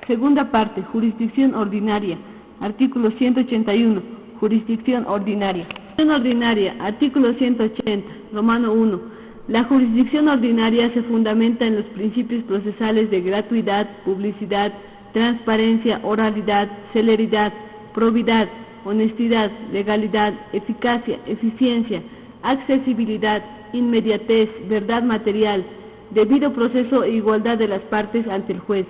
Segunda parte. Jurisdicción ordinaria. Artículo 181. Jurisdicción ordinaria. Jurisdicción ordinaria. Artículo 180. Romano 1. La jurisdicción ordinaria se fundamenta en los principios procesales de gratuidad, publicidad, transparencia, oralidad, celeridad, probidad, honestidad, legalidad, eficacia, eficiencia, accesibilidad, inmediatez, verdad material, debido proceso e igualdad de las partes ante el juez.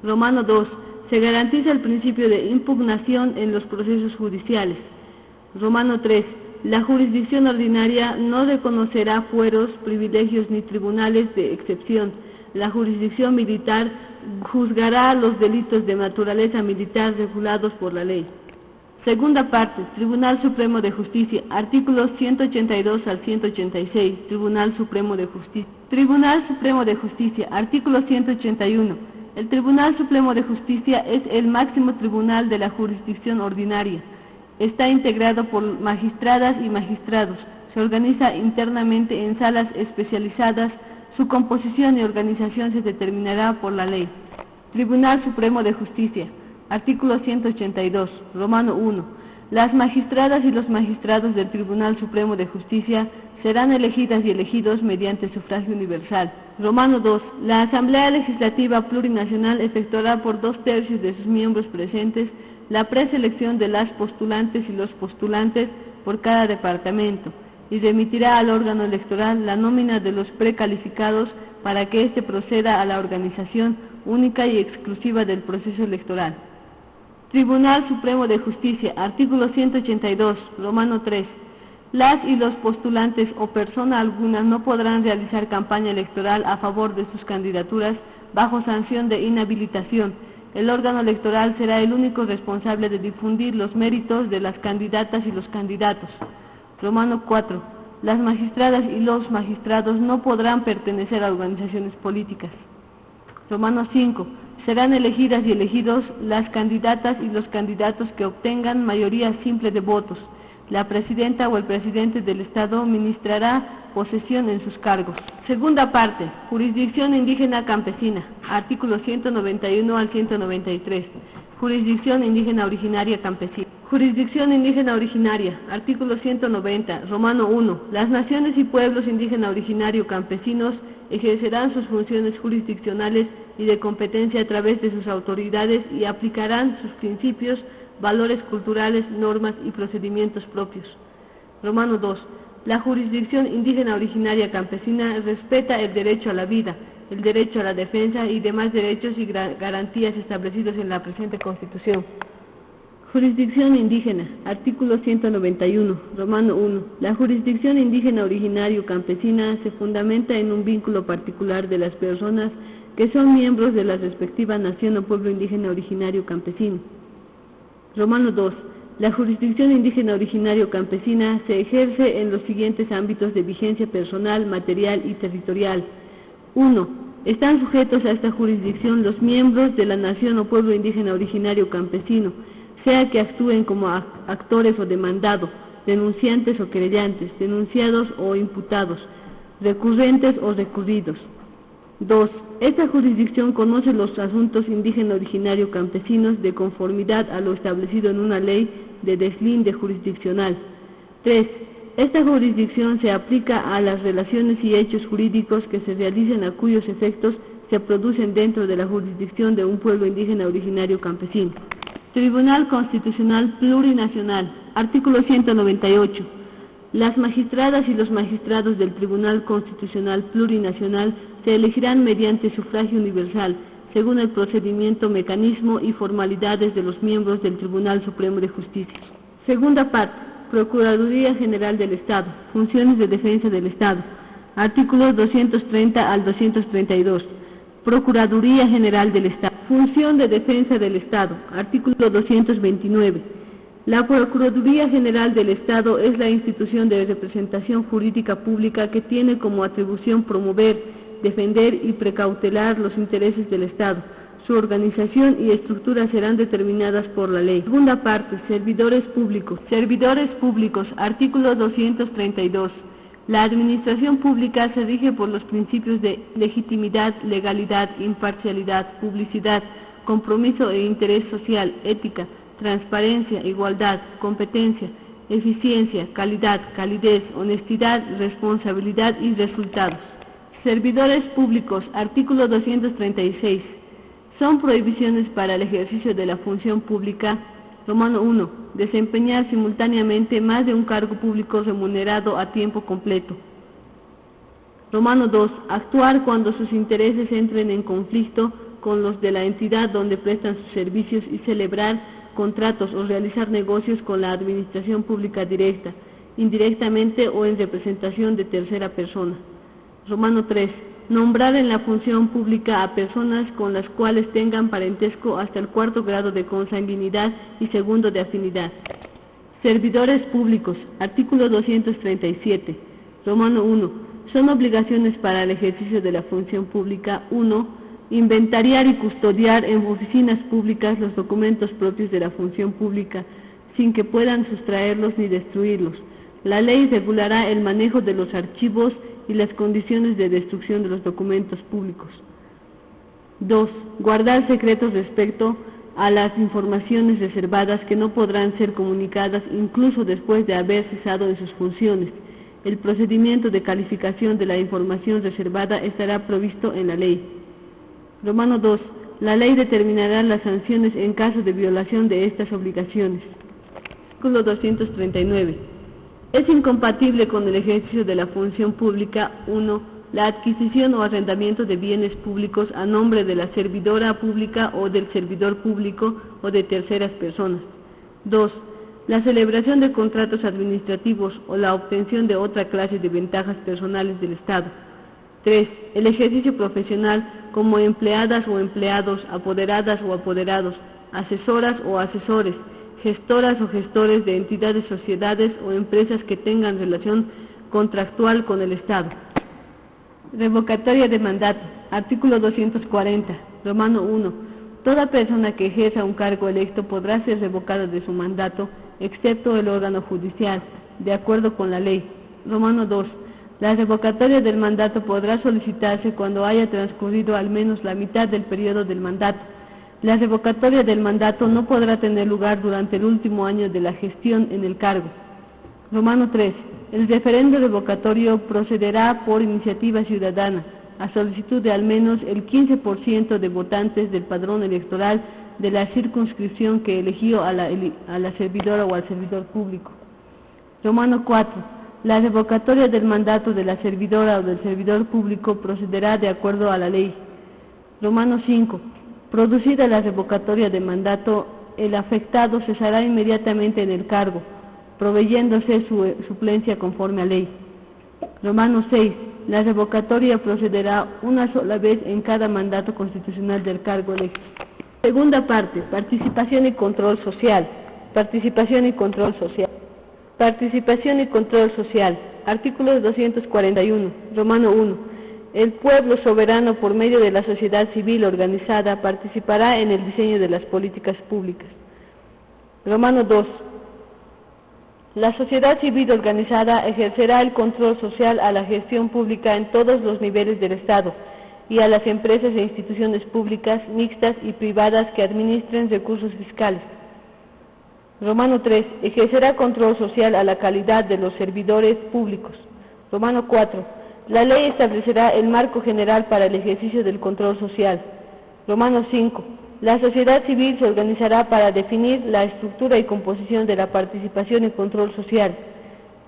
Romano 2. Se garantiza el principio de impugnación en los procesos judiciales. Romano 3. La jurisdicción ordinaria no reconocerá fueros, privilegios ni tribunales de excepción. La jurisdicción militar juzgará los delitos de naturaleza militar regulados por la ley. Segunda parte, Tribunal Supremo de Justicia, artículos 182 al 186, Tribunal Supremo de Justicia. Tribunal Supremo de Justicia, artículo 181. El Tribunal Supremo de Justicia es el máximo tribunal de la jurisdicción ordinaria. Está integrado por magistradas y magistrados. Se organiza internamente en salas especializadas. Su composición y organización se determinará por la ley. Tribunal Supremo de Justicia. Artículo 182, Romano 1. Las magistradas y los magistrados del Tribunal Supremo de Justicia serán elegidas y elegidos mediante sufragio universal. Romano 2. La Asamblea Legislativa Plurinacional efectuará por 2/3 de sus miembros presentes la preselección de las postulantes y los postulantes por cada departamento y remitirá al órgano electoral la nómina de los precalificados para que éste proceda a la organización única y exclusiva del proceso electoral. Tribunal Supremo de Justicia, artículo 182, Romano 3. Las y los postulantes o persona alguna no podrán realizar campaña electoral a favor de sus candidaturas bajo sanción de inhabilitación. El órgano electoral será el único responsable de difundir los méritos de las candidatas y los candidatos. Romano 4. Las magistradas y los magistrados no podrán pertenecer a organizaciones políticas. Romano 5. Serán elegidas y elegidos las candidatas y los candidatos que obtengan mayoría simple de votos. La presidenta o el presidente del Estado ministrará posesión en sus cargos. Segunda parte, jurisdicción indígena campesina, artículos 191 al 193. Jurisdicción indígena originaria campesina. Jurisdicción indígena originaria, artículo 190, Romano 1. Las naciones y pueblos indígena originario campesinos ejercerán sus funciones jurisdiccionales y de competencia a través de sus autoridades y aplicarán sus principios, valores culturales, normas y procedimientos propios. Romano 2. La jurisdicción indígena originaria campesina respeta el derecho a la vida, el derecho a la defensa y demás derechos y garantías establecidos en la presente Constitución. Jurisdicción indígena, artículo 191, Romano 1. La jurisdicción indígena originario campesina se fundamenta en un vínculo particular de las personas que son miembros de la respectiva nación o pueblo indígena originario campesino. Romano 2. La jurisdicción indígena originario campesina se ejerce en los siguientes ámbitos de vigencia personal, material y territorial. 1. Están sujetos a esta jurisdicción los miembros de la nación o pueblo indígena originario campesino, sea que actúen como actores o demandados, denunciantes o querellantes, denunciados o imputados, recurrentes o recurridos. 2. Esta jurisdicción conoce los asuntos indígena originario campesinos de conformidad a lo establecido en una ley de deslinde jurisdiccional. 3. Esta jurisdicción se aplica a las relaciones y hechos jurídicos que se realicen a cuyos efectos se producen dentro de la jurisdicción de un pueblo indígena originario campesino. Tribunal Constitucional Plurinacional, artículo 198. Las magistradas y los magistrados del Tribunal Constitucional Plurinacional se elegirán mediante sufragio universal, según el procedimiento, mecanismo y formalidades de los miembros del Tribunal Supremo de Justicia. Segunda parte, Procuraduría General del Estado, funciones de defensa del Estado, artículos 230 al 232. Procuraduría General del Estado, función de defensa del Estado, artículo 229. La Procuraduría General del Estado es la institución de representación jurídica pública que tiene como atribución promover, defender y precautelar los intereses del Estado. Su organización y estructura serán determinadas por la ley. Segunda parte, servidores públicos. Servidores públicos, artículo 232. La administración pública se rige por los principios de legitimidad, legalidad, imparcialidad, publicidad, compromiso e interés social, ética, transparencia, igualdad, competencia, eficiencia, calidad, calidez, honestidad, responsabilidad y resultados. Servidores públicos, artículo 236. Son prohibiciones para el ejercicio de la función pública. Romano 1. Desempeñar simultáneamente más de un cargo público remunerado a tiempo completo. Romano 2. Actuar cuando sus intereses entren en conflicto con los de la entidad donde prestan sus servicios y celebrar contratos o realizar negocios con la administración pública directa, indirectamente o en representación de tercera persona. Romano 3. Nombrar en la función pública a personas con las cuales tengan parentesco hasta el 4º grado de consanguinidad y 2º de afinidad. Servidores públicos. Artículo 237. Romano 1. Son obligaciones para el ejercicio de la función pública 1. Inventariar y custodiar en oficinas públicas los documentos propios de la función pública, sin que puedan sustraerlos ni destruirlos. La ley regulará el manejo de los archivos y las condiciones de destrucción de los documentos públicos. 2. Guardar secretos respecto a las informaciones reservadas que no podrán ser comunicadas incluso después de haber cesado en sus funciones. El procedimiento de calificación de la información reservada estará provisto en la ley. Romano 2. La ley determinará las sanciones en caso de violación de estas obligaciones. Artículo 239. Es incompatible con el ejercicio de la función pública 1. La adquisición o arrendamiento de bienes públicos a nombre de la servidora pública o del servidor público o de terceras personas. 2. La celebración de contratos administrativos o la obtención de otra clase de ventajas personales del Estado. 3. El ejercicio profesional como empleadas o empleados, apoderadas o apoderados, asesoras o asesores, gestoras o gestores de entidades, sociedades o empresas que tengan relación contractual con el Estado. Revocatoria de mandato. Artículo 240. Romano 1. Toda persona que ejerza un cargo electo podrá ser revocada de su mandato, excepto el órgano judicial, de acuerdo con la ley. Romano 2. La revocatoria del mandato podrá solicitarse cuando haya transcurrido al menos la mitad del periodo del mandato. La revocatoria del mandato no podrá tener lugar durante el último año de la gestión en el cargo. Romano 3. El referendo revocatorio procederá por iniciativa ciudadana, a solicitud de al menos el 15% de votantes del padrón electoral de la circunscripción que eligió a la servidora o al servidor público. Romano 4. La revocatoria del mandato de la servidora o del servidor público procederá de acuerdo a la ley. Romano 5. Producida la revocatoria de mandato, el afectado cesará inmediatamente en el cargo, proveyéndose su suplencia conforme a ley. Romano 6. La revocatoria procederá una sola vez en cada mandato constitucional del cargo electo. Segunda parte. Participación y control social. Participación y control social. Participación y control social. Artículo 241. Romano 1. El pueblo soberano, por medio de la sociedad civil organizada, participará en el diseño de las políticas públicas. Romano 2. La sociedad civil organizada ejercerá el control social a la gestión pública en todos los niveles del Estado y a las empresas e instituciones públicas, mixtas y privadas que administren recursos fiscales. Romano 3. Ejercerá control social a la calidad de los servidores públicos. Romano 4. La ley establecerá el marco general para el ejercicio del control social. Romano 5. La sociedad civil se organizará para definir la estructura y composición de la participación y control social.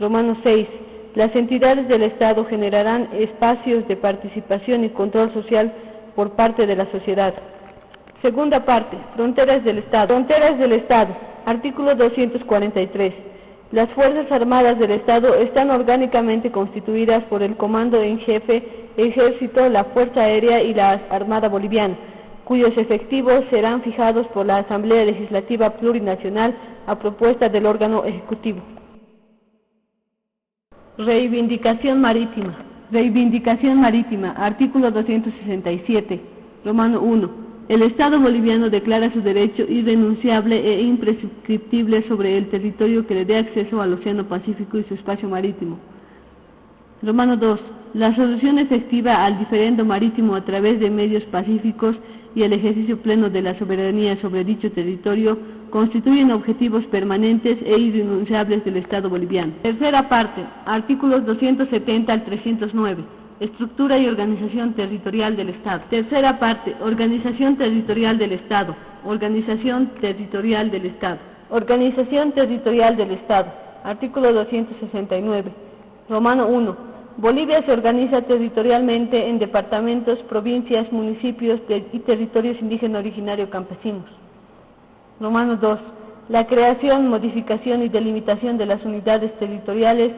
Romano 6. Las entidades del Estado generarán espacios de participación y control social por parte de la sociedad. Segunda parte. Fronteras del Estado. Fronteras del Estado. Artículo 243. Las Fuerzas Armadas del Estado están orgánicamente constituidas por el Comando en Jefe, Ejército, la Fuerza Aérea y la Armada Boliviana, cuyos efectivos serán fijados por la Asamblea Legislativa Plurinacional a propuesta del órgano ejecutivo. Reivindicación marítima. Reivindicación marítima. Artículo 267. Romano 1. El Estado boliviano declara su derecho irrenunciable e imprescriptible sobre el territorio que le dé acceso al Océano Pacífico y su espacio marítimo. Romano 2. La solución efectiva al diferendo marítimo a través de medios pacíficos y el ejercicio pleno de la soberanía sobre dicho territorio constituyen objetivos permanentes e irrenunciables del Estado boliviano. Tercera parte. Artículos 270 al 309. Estructura y organización territorial del Estado. Tercera parte. Organización territorial del Estado. Organización territorial del Estado. Organización territorial del Estado. Artículo 269. Romano 1. Bolivia se organiza territorialmente en departamentos, provincias, municipios y territorios indígena originario campesinos. Romano 2. La creación, modificación y delimitación de las unidades territoriales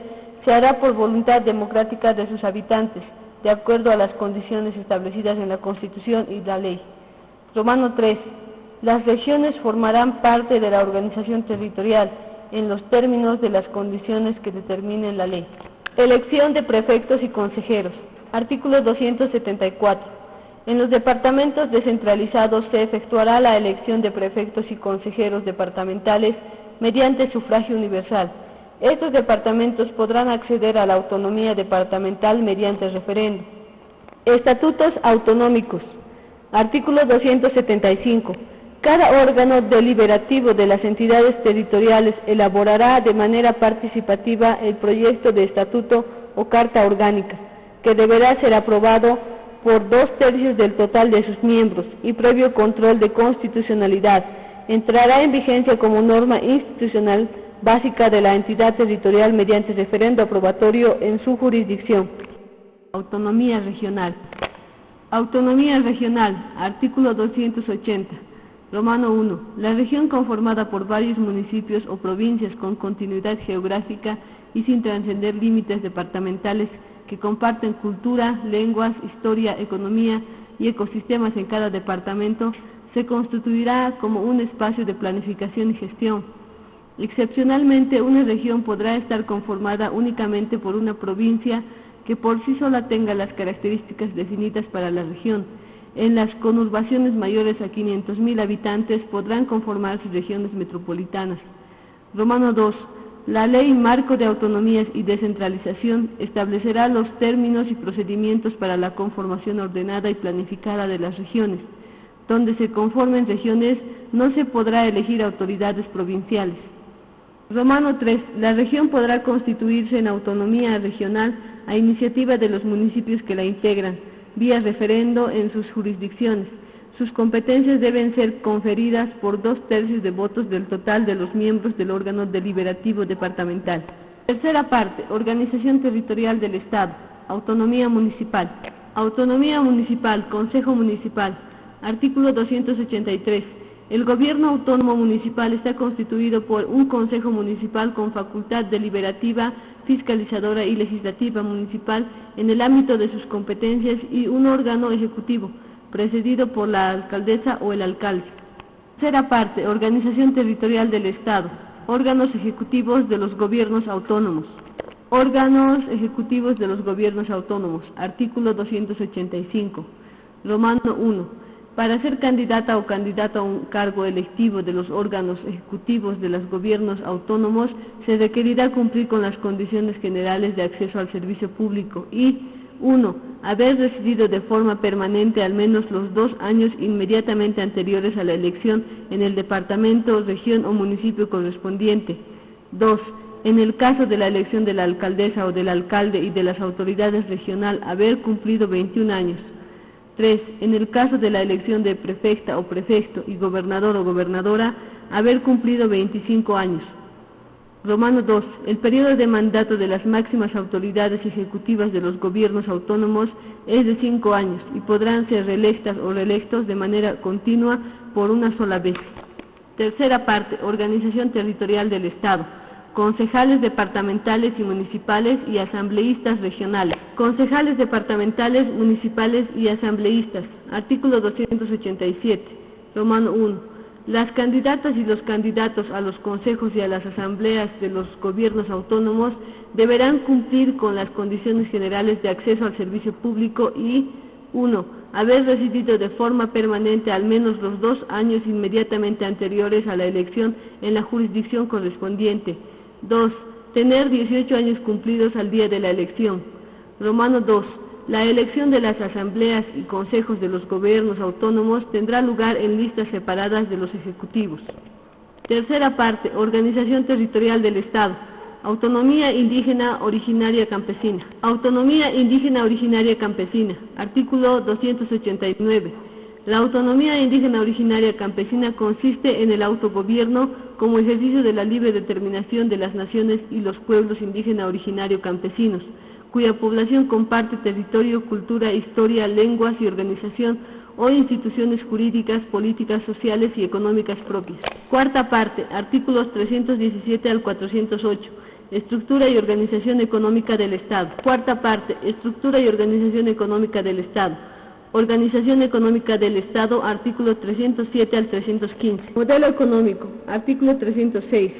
se hará por voluntad democrática de sus habitantes, de acuerdo a las condiciones establecidas en la Constitución y la ley. Romano 3. Las regiones formarán parte de la organización territorial en los términos de las condiciones que determine la ley. Elección de prefectos y consejeros. Artículo 274. En los departamentos descentralizados se efectuará la elección de prefectos y consejeros departamentales mediante sufragio universal. Estos departamentos podrán acceder a la autonomía departamental mediante referendo. Estatutos autonómicos. Artículo 275. Cada órgano deliberativo de las entidades territoriales elaborará de manera participativa el proyecto de estatuto o carta orgánica, que deberá ser aprobado por 2/3 del total de sus miembros y previo control de constitucionalidad. Entrará en vigencia como norma institucional básica de la entidad territorial mediante referendo aprobatorio en su jurisdicción. Autonomía regional. Autonomía regional. Artículo 280. Romano 1. La región conformada por varios municipios o provincias con continuidad geográfica y sin trascender límites departamentales que comparten cultura, lenguas, historia, economía y ecosistemas en cada departamento, se constituirá como un espacio de planificación y gestión. Excepcionalmente, una región podrá estar conformada únicamente por una provincia que por sí sola tenga las características definidas para la región. En las conurbaciones mayores a 500.000 habitantes podrán conformarse regiones metropolitanas. Romano 2. La Ley Marco de Autonomías y Descentralización establecerá los términos y procedimientos para la conformación ordenada y planificada de las regiones. Donde se conformen regiones, no se podrá elegir autoridades provinciales. Romano 3. La región podrá constituirse en autonomía regional a iniciativa de los municipios que la integran, vía referendo en sus jurisdicciones. Sus competencias deben ser conferidas por 2/3 de votos del total de los miembros del órgano deliberativo departamental. Tercera parte. Organización territorial del Estado. Autonomía municipal. Autonomía municipal. Consejo municipal. Artículo 283. El gobierno autónomo municipal está constituido por un consejo municipal con facultad deliberativa, fiscalizadora y legislativa municipal en el ámbito de sus competencias y un órgano ejecutivo, precedido por la alcaldesa o el alcalde. Tercera parte. Organización territorial del Estado. Órganos ejecutivos de los gobiernos autónomos. Órganos ejecutivos de los gobiernos autónomos. Artículo 285. Romano 1. Para ser candidata o candidato a un cargo electivo de los órganos ejecutivos de los gobiernos autónomos, se requerirá cumplir con las condiciones generales de acceso al servicio público y 1. Haber residido de forma permanente al menos los 2 años inmediatamente anteriores a la elección en el departamento, región o municipio correspondiente. 2. En el caso de la elección de la alcaldesa o del alcalde y de las autoridades regional, haber cumplido 21 años. 3. En el caso de la elección de prefecta o prefecto y gobernador o gobernadora, haber cumplido 25 años. Romano 2. El periodo de mandato de las máximas autoridades ejecutivas de los gobiernos autónomos es de 5 años y podrán ser reelectas o reelectos de manera continua por una sola vez. Tercera parte. Organización territorial del Estado. Concejales departamentales y municipales y asambleístas regionales. Concejales departamentales, municipales y asambleístas. Artículo 287. Romano 1. Las candidatas y los candidatos a los consejos y a las asambleas de los gobiernos autónomos deberán cumplir con las condiciones generales de acceso al servicio público y 1. Haber residido de forma permanente al menos los 2 años inmediatamente anteriores a la elección en la jurisdicción correspondiente. 2. Tener 18 años cumplidos al día de la elección. Romano 2. La elección de las asambleas y consejos de los gobiernos autónomos tendrá lugar en listas separadas de los ejecutivos. Tercera parte. Organización territorial del Estado. Autonomía indígena originaria campesina. Autonomía indígena originaria campesina. Artículo 289. La autonomía indígena originaria campesina consiste en el autogobierno como ejercicio de la libre determinación de las naciones y los pueblos indígena originario campesinos, cuya población comparte territorio, cultura, historia, lenguas y organización o instituciones jurídicas, políticas, sociales y económicas propias. Cuarta parte, artículos 317 al 408. Estructura y organización económica del Estado. Cuarta parte, estructura y organización económica del Estado. Organización económica del Estado, artículos 307 al 315. Modelo económico, artículo 306.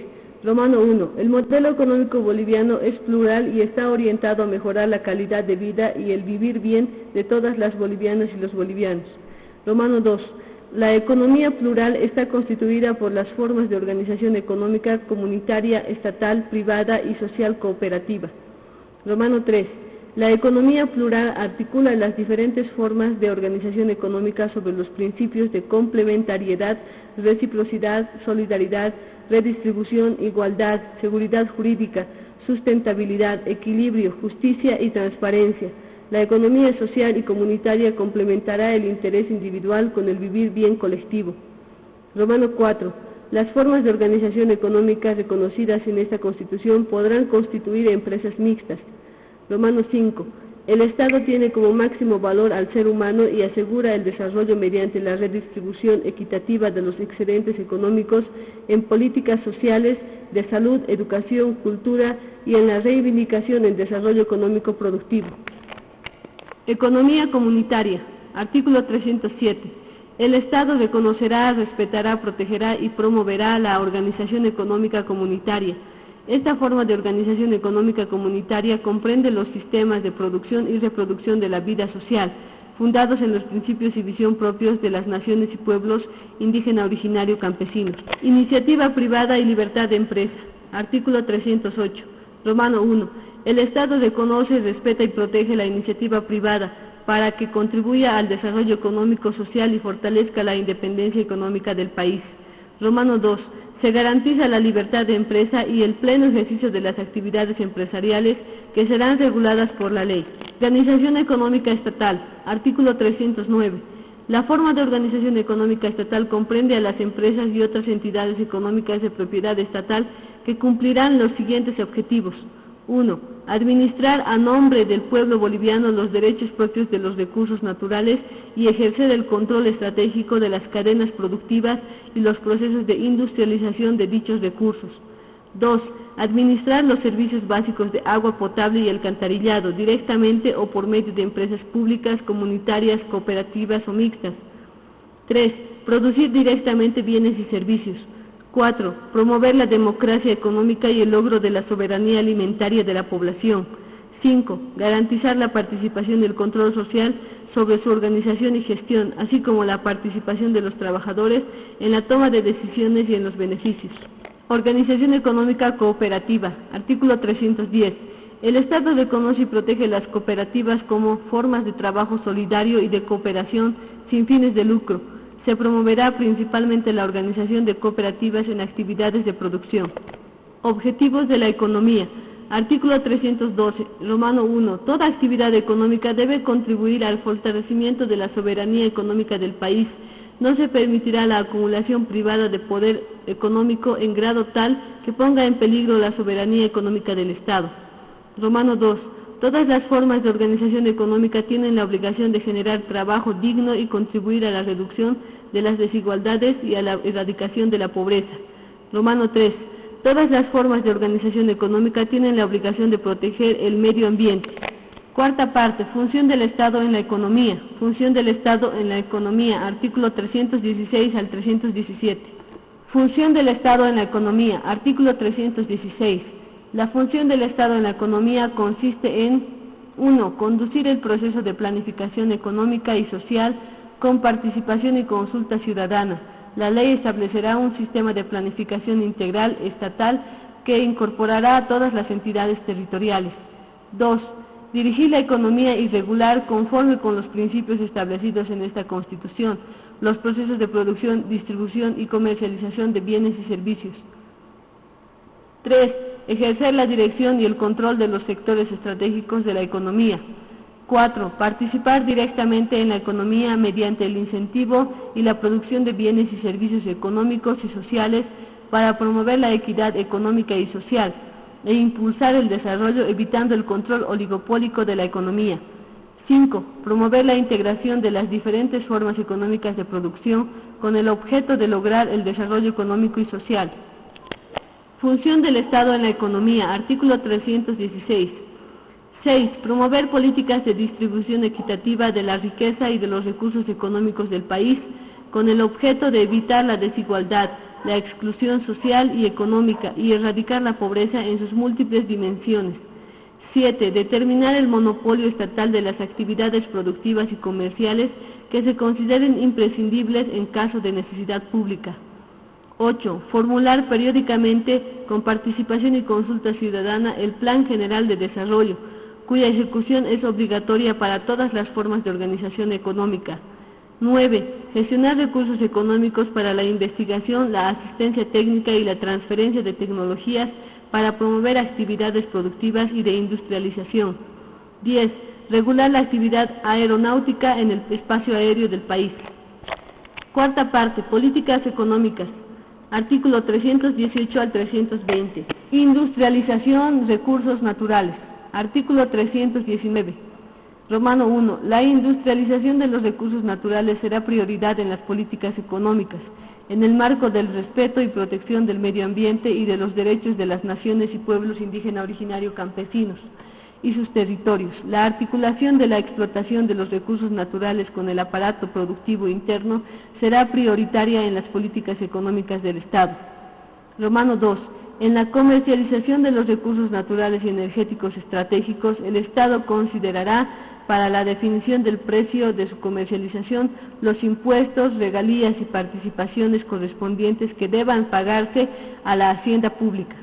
Romano 1. El modelo económico boliviano es plural y está orientado a mejorar la calidad de vida y el vivir bien de todas las bolivianas y los bolivianos. Romano 2. La economía plural está constituida por las formas de organización económica comunitaria, estatal, privada y social cooperativa. Romano 3. La economía plural articula las diferentes formas de organización económica sobre los principios de complementariedad, reciprocidad, solidaridad, redistribución, igualdad, seguridad jurídica, sustentabilidad, equilibrio, justicia y transparencia. La economía social y comunitaria complementará el interés individual con el vivir bien colectivo. Romano 4. Las formas de organización económica reconocidas en esta Constitución podrán constituir empresas mixtas. Romano 5. El Estado tiene como máximo valor al ser humano y asegura el desarrollo mediante la redistribución equitativa de los excedentes económicos en políticas sociales, de salud, educación, cultura y en la reivindicación del desarrollo económico productivo. Economía comunitaria, artículo 307. El Estado reconocerá, respetará, protegerá y promoverá la organización económica comunitaria. Esta forma de organización económica comunitaria comprende los sistemas de producción y reproducción de la vida social, fundados en los principios y visión propios de las naciones y pueblos indígena, originario, campesinos. Iniciativa privada y libertad de empresa, artículo 308. Romano 1. El Estado reconoce, respeta y protege la iniciativa privada para que contribuya al desarrollo económico, social y fortalezca la independencia económica del país. Romano 2. Se garantiza la libertad de empresa y el pleno ejercicio de las actividades empresariales que serán reguladas por la ley. Organización económica estatal, artículo 309. La forma de organización económica estatal comprende a las empresas y otras entidades económicas de propiedad estatal que cumplirán los siguientes objetivos. 1. Administrar a nombre del pueblo boliviano los derechos propios de los recursos naturales y ejercer el control estratégico de las cadenas productivas y los procesos de industrialización de dichos recursos. 2. Administrar los servicios básicos de agua potable y alcantarillado directamente o por medio de empresas públicas, comunitarias, cooperativas o mixtas. 3. Producir directamente bienes y servicios. 4. Promover la democracia económica y el logro de la soberanía alimentaria de la población. 5. Garantizar la participación y el control social sobre su organización y gestión, así como la participación de los trabajadores en la toma de decisiones y en los beneficios. Organización económica cooperativa, artículo 310. El Estado reconoce y protege las cooperativas como formas de trabajo solidario y de cooperación sin fines de lucro. Se promoverá principalmente la organización de cooperativas en actividades de producción. Objetivos de la economía. Artículo 312, Romano 1. Toda actividad económica debe contribuir al fortalecimiento de la soberanía económica del país. No se permitirá la acumulación privada de poder económico en grado tal que ponga en peligro la soberanía económica del Estado. Romano 2. Todas las formas de organización económica tienen la obligación de generar trabajo digno y contribuir a la reducción de las desigualdades y a la erradicación de la pobreza. Romano 3. Todas las formas de organización económica tienen la obligación de proteger el medio ambiente. Cuarta parte, función del Estado en la economía. Función del Estado en la economía, artículo 316 al 317. Función del Estado en la economía, artículo 316. La función del Estado en la economía consiste en 1. Conducir el proceso de planificación económica y social con participación y consulta ciudadana. La ley establecerá un sistema de planificación integral estatal que incorporará a todas las entidades territoriales. 2. Dirigir la economía y regular, conforme con los principios establecidos en esta Constitución, los procesos de producción, distribución y comercialización de bienes y servicios. 3. Ejercer la dirección y el control de los sectores estratégicos de la economía. 4. Participar directamente en la economía mediante el incentivo y la producción de bienes y servicios económicos y sociales para promover la equidad económica y social. e impulsar el desarrollo evitando el control oligopólico de la economía. 5. Promover la integración de las diferentes formas económicas de producción con el objeto de lograr el desarrollo económico y social. Función del Estado en la economía, artículo 316. 6. Promover políticas de distribución equitativa de la riqueza y de los recursos económicos del país con el objeto de evitar la desigualdad, la exclusión social y económica y erradicar la pobreza en sus múltiples dimensiones. 7. Determinar el monopolio estatal de las actividades productivas y comerciales que se consideren imprescindibles en caso de necesidad pública. 8. Formular periódicamente, con participación y consulta ciudadana, el Plan General de Desarrollo, cuya ejecución es obligatoria para todas las formas de organización económica. 9. Gestionar recursos económicos para la investigación, la asistencia técnica y la transferencia de tecnologías para promover actividades productivas y de industrialización. 10. Regular la actividad aeronáutica en el espacio aéreo del país. Cuarta parte, políticas económicas. Artículo 318 al 320. Industrialización, recursos naturales. Artículo 319. Romano 1. La industrialización de los recursos naturales será prioridad en las políticas económicas, en el marco del respeto y protección del medio ambiente y de los derechos de las naciones y pueblos indígena originario campesinos y sus territorios. La articulación de la explotación de los recursos naturales con el aparato productivo interno será prioritaria en las políticas económicas del Estado. Romano 2. En la comercialización de los recursos naturales y energéticos estratégicos, el Estado considerará para la definición del precio de su comercialización los impuestos, regalías y participaciones correspondientes que deban pagarse a la hacienda pública.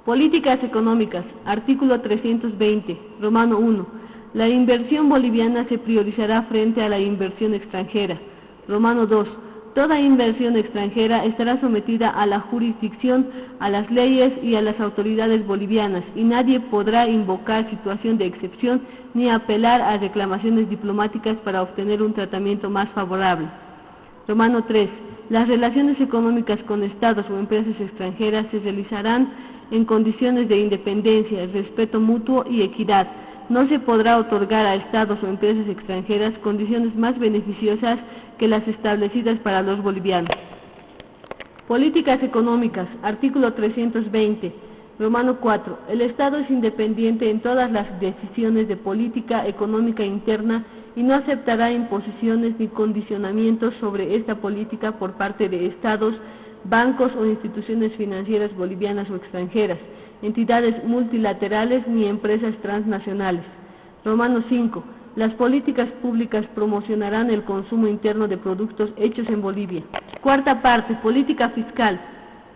Políticas económicas, artículo 320, Romano 1. La inversión boliviana se priorizará frente a la inversión extranjera. Romano 2. Toda inversión extranjera estará sometida a la jurisdicción, a las leyes y a las autoridades bolivianas, y nadie podrá invocar situación de excepción ni apelar a reclamaciones diplomáticas para obtener un tratamiento más favorable. Romano 3. Las relaciones económicas con estados o empresas extranjeras se realizarán en condiciones de independencia, respeto mutuo y equidad. No se podrá otorgar a estados o empresas extranjeras condiciones más beneficiosas que las establecidas para los bolivianos. Políticas económicas, artículo 320, Romano 4. El Estado es independiente en todas las decisiones de política económica interna y no aceptará imposiciones ni condicionamientos sobre esta política por parte de estados, bancos o instituciones financieras bolivianas o extranjeras, entidades multilaterales ni empresas transnacionales. Romano 5. Las políticas públicas promocionarán el consumo interno de productos hechos en Bolivia. Cuarta parte, política fiscal.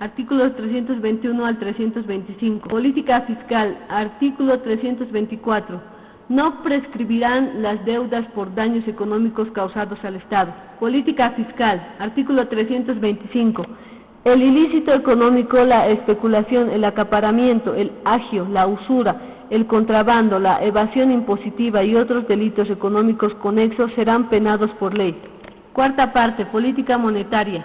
Artículos 321 al 325. Política fiscal, artículo 324. No prescribirán las deudas por daños económicos causados al Estado. Política fiscal, artículo 325. El ilícito económico, la especulación, el acaparamiento, el agio, la usura, el contrabando, la evasión impositiva y otros delitos económicos conexos serán penados por ley. Cuarta parte, política monetaria.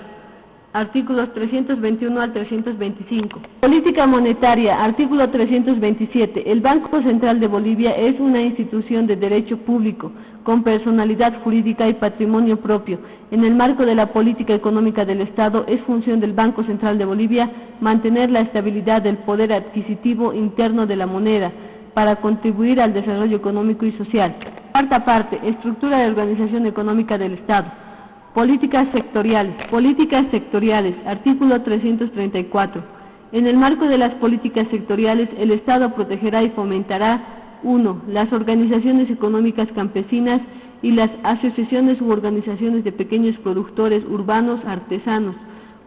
Artículos 321 al 325. Política monetaria, artículo 327. El Banco Central de Bolivia es una institución de derecho público, con personalidad jurídica y patrimonio propio. En el marco de la política económica del Estado, es función del Banco Central de Bolivia mantener la estabilidad del poder adquisitivo interno de la moneda, para contribuir al desarrollo económico y social. Cuarta parte, estructura de organización económica del Estado. Políticas sectoriales, artículo 334. En el marco de las políticas sectoriales, el Estado protegerá y fomentará 1. Las organizaciones económicas campesinas y las asociaciones u organizaciones de pequeños productores urbanos artesanos,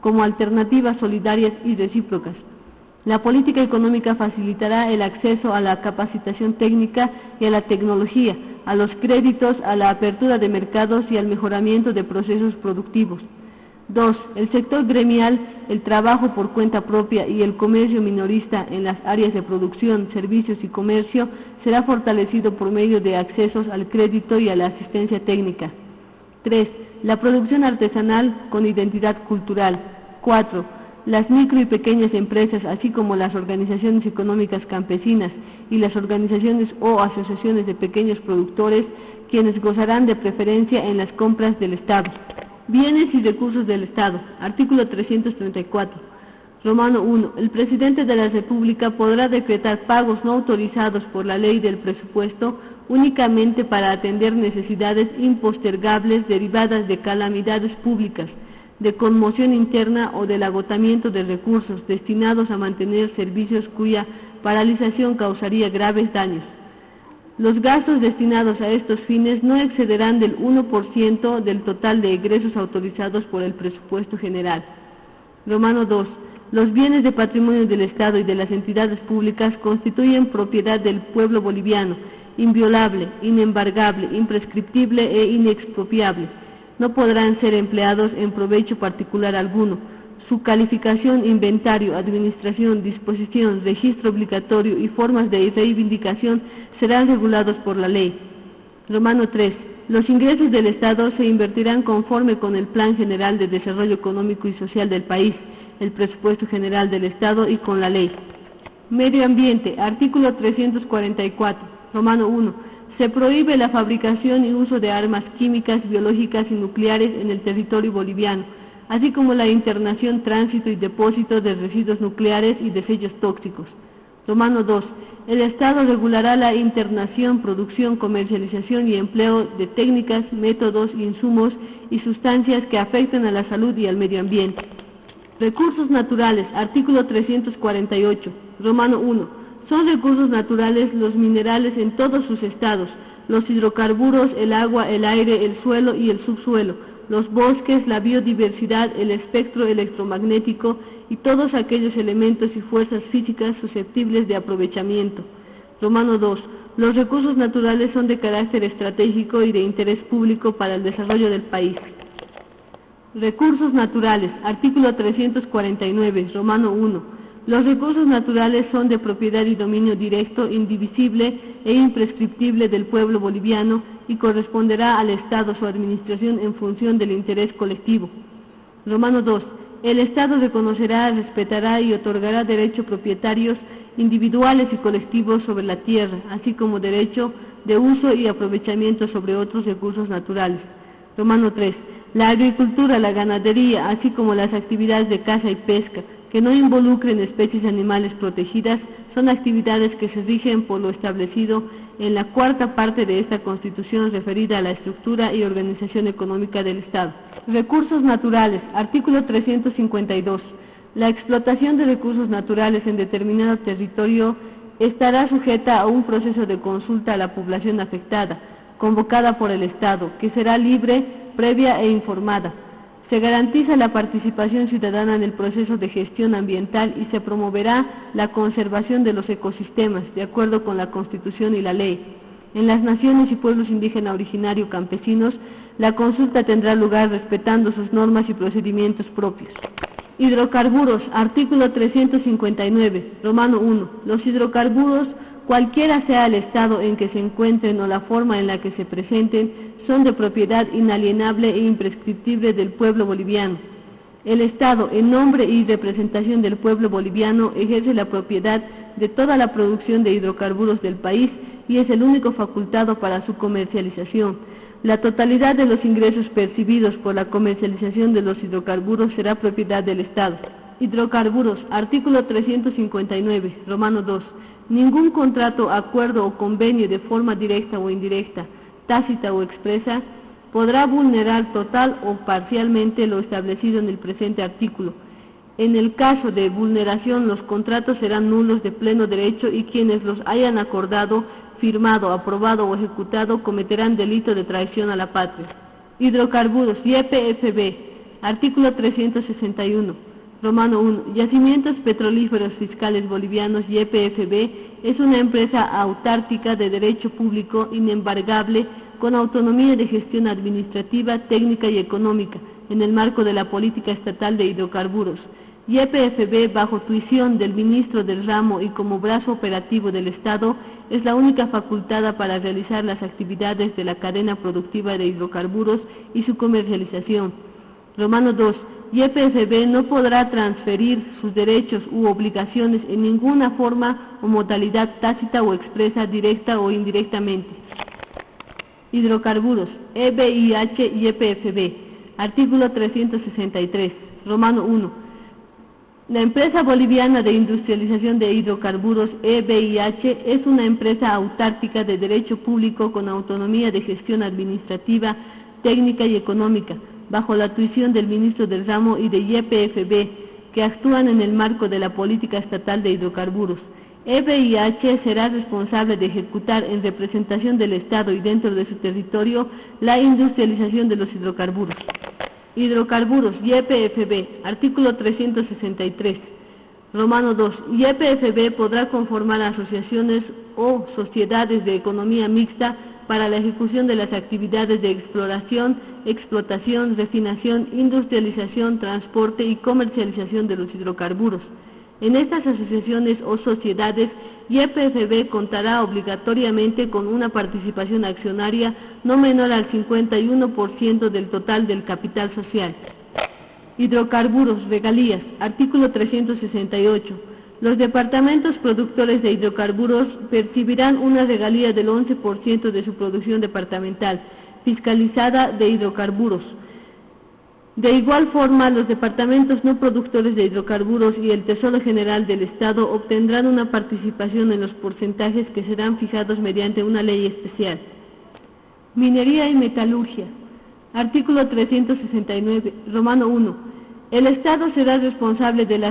como alternativas solidarias y recíprocas. La política económica facilitará el acceso a la capacitación técnica y a la tecnología, a los créditos, a la apertura de mercados y al mejoramiento de procesos productivos. 2. El sector gremial, el trabajo por cuenta propia y el comercio minorista en las áreas de producción, servicios y comercio será fortalecido por medio de accesos al crédito y a la asistencia técnica. 3. La producción artesanal con identidad cultural. 4. las micro y pequeñas empresas, así como las organizaciones económicas campesinas y las organizaciones o asociaciones de pequeños productores, quienes gozarán de preferencia en las compras del Estado. Bienes y recursos del Estado. Artículo 334. Romano 1. El presidente de la República podrá decretar pagos no autorizados por la ley del presupuesto únicamente para atender necesidades impostergables derivadas de calamidades públicas, de conmoción interna o del agotamiento de recursos destinados a mantener servicios cuya paralización causaría graves daños. Los gastos destinados a estos fines no excederán del 1% del total de egresos autorizados por el presupuesto general. Romano 2. Los bienes de patrimonio del Estado y de las entidades públicas constituyen propiedad del pueblo boliviano, inviolable, inembargable, imprescriptible e inexpropiable. No podrán ser empleados en provecho particular alguno. Su calificación, inventario, administración, disposición, registro obligatorio y formas de reivindicación serán regulados por la ley. Romano 3. Los ingresos del Estado se invertirán conforme con el Plan General de Desarrollo Económico y Social del país, el presupuesto general del Estado y con la ley. Medio ambiente. Artículo 344. Romano 1. Se prohíbe la fabricación y uso de armas químicas, biológicas y nucleares en el territorio boliviano, así como la internación, tránsito y depósito de residuos nucleares y desechos tóxicos. Romano 2. El Estado regulará la internación, producción, comercialización y empleo de técnicas, métodos, insumos y sustancias que afecten a la salud y al medio ambiente. Recursos naturales. Artículo 348. Romano 1. Son recursos naturales los minerales en todos sus estados, los hidrocarburos, el agua, el aire, el suelo y el subsuelo, los bosques, la biodiversidad, el espectro electromagnético y todos aquellos elementos y fuerzas físicas susceptibles de aprovechamiento. Romano 2. Los recursos naturales son de carácter estratégico y de interés público para el desarrollo del país. Recursos naturales. Artículo 349. Romano 1. Los recursos naturales son de propiedad y dominio directo, indivisible e imprescriptible del pueblo boliviano y corresponderá al Estado su administración en función del interés colectivo. Romano 2. El Estado reconocerá, respetará y otorgará derechos propietarios individuales y colectivos sobre la tierra, así como derecho de uso y aprovechamiento sobre otros recursos naturales. Romano 3. La agricultura, la ganadería, así como las actividades de caza y pesca, que no involucren especies animales protegidas, son actividades que se rigen por lo establecido en la cuarta parte de esta Constitución referida a la estructura y organización económica del Estado. Recursos naturales. Artículo 352. La explotación de recursos naturales en determinado territorio estará sujeta a un proceso de consulta a la población afectada, convocada por el Estado, que será libre, previa e informada. Se garantiza la participación ciudadana en el proceso de gestión ambiental y se promoverá la conservación de los ecosistemas, de acuerdo con la Constitución y la ley. En las naciones y pueblos indígenas originarios campesinos, la consulta tendrá lugar respetando sus normas y procedimientos propios. Hidrocarburos. Artículo 359. Romano 1. Los hidrocarburos, cualquiera sea el estado en que se encuentren o la forma en la que se presenten, son de propiedad inalienable e imprescriptible del pueblo boliviano. El Estado, en nombre y representación del pueblo boliviano, ejerce la propiedad de toda la producción de hidrocarburos del país y es el único facultado para su comercialización. La totalidad de los ingresos percibidos por la comercialización de los hidrocarburos será propiedad del Estado. Hidrocarburos. Artículo 359. Romano 2. Ningún contrato, acuerdo o convenio de forma directa o indirecta, tácita o expresa, podrá vulnerar total o parcialmente lo establecido en el presente artículo. En el caso de vulneración, los contratos serán nulos de pleno derecho y quienes los hayan acordado, firmado, aprobado o ejecutado cometerán delito de traición a la patria. Hidrocarburos. YPFB. Artículo 361. Romano 1. Yacimientos Petrolíferos Fiscales Bolivianos, YPFB, es una empresa autárquica de derecho público, inembargable, con autonomía de gestión administrativa, técnica y económica, en el marco de la política estatal de hidrocarburos. YPFB, bajo tuición del ministro del ramo y como brazo operativo del Estado, es la única facultada para realizar las actividades de la cadena productiva de hidrocarburos y su comercialización. Romano 2. YPFB no podrá transferir sus derechos u obligaciones en ninguna forma o modalidad tácita o expresa, directa o indirectamente. Hidrocarburos, EBIH y YPFB. Artículo 363, Romano 1. La empresa boliviana de industrialización de hidrocarburos, EBIH, es una empresa autárquica de derecho público con autonomía de gestión administrativa, técnica y económica, bajo la tuición del ministro del ramo y de YPFB, que actúan en el marco de la política estatal de hidrocarburos. EBIH será responsable de ejecutar en representación del Estado y dentro de su territorio la industrialización de los hidrocarburos. Hidrocarburos, YPFB, artículo 363, Romano 2. YPFB podrá conformar asociaciones o sociedades de economía mixta para la ejecución de las actividades de exploración, explotación, refinación, industrialización, transporte y comercialización de los hidrocarburos. En estas asociaciones o sociedades, YPFB contará obligatoriamente con una participación accionaria no menor al 51% del total del capital social. Hidrocarburos, regalías, artículo 368. Los departamentos productores de hidrocarburos percibirán una regalía del 11% de su producción departamental, fiscalizada de hidrocarburos. De igual forma, los departamentos no productores de hidrocarburos y el Tesoro General del Estado obtendrán una participación en los porcentajes que serán fijados mediante una ley especial. Minería y metalurgia. Artículo 369, Romano 1. El Estado será responsable de las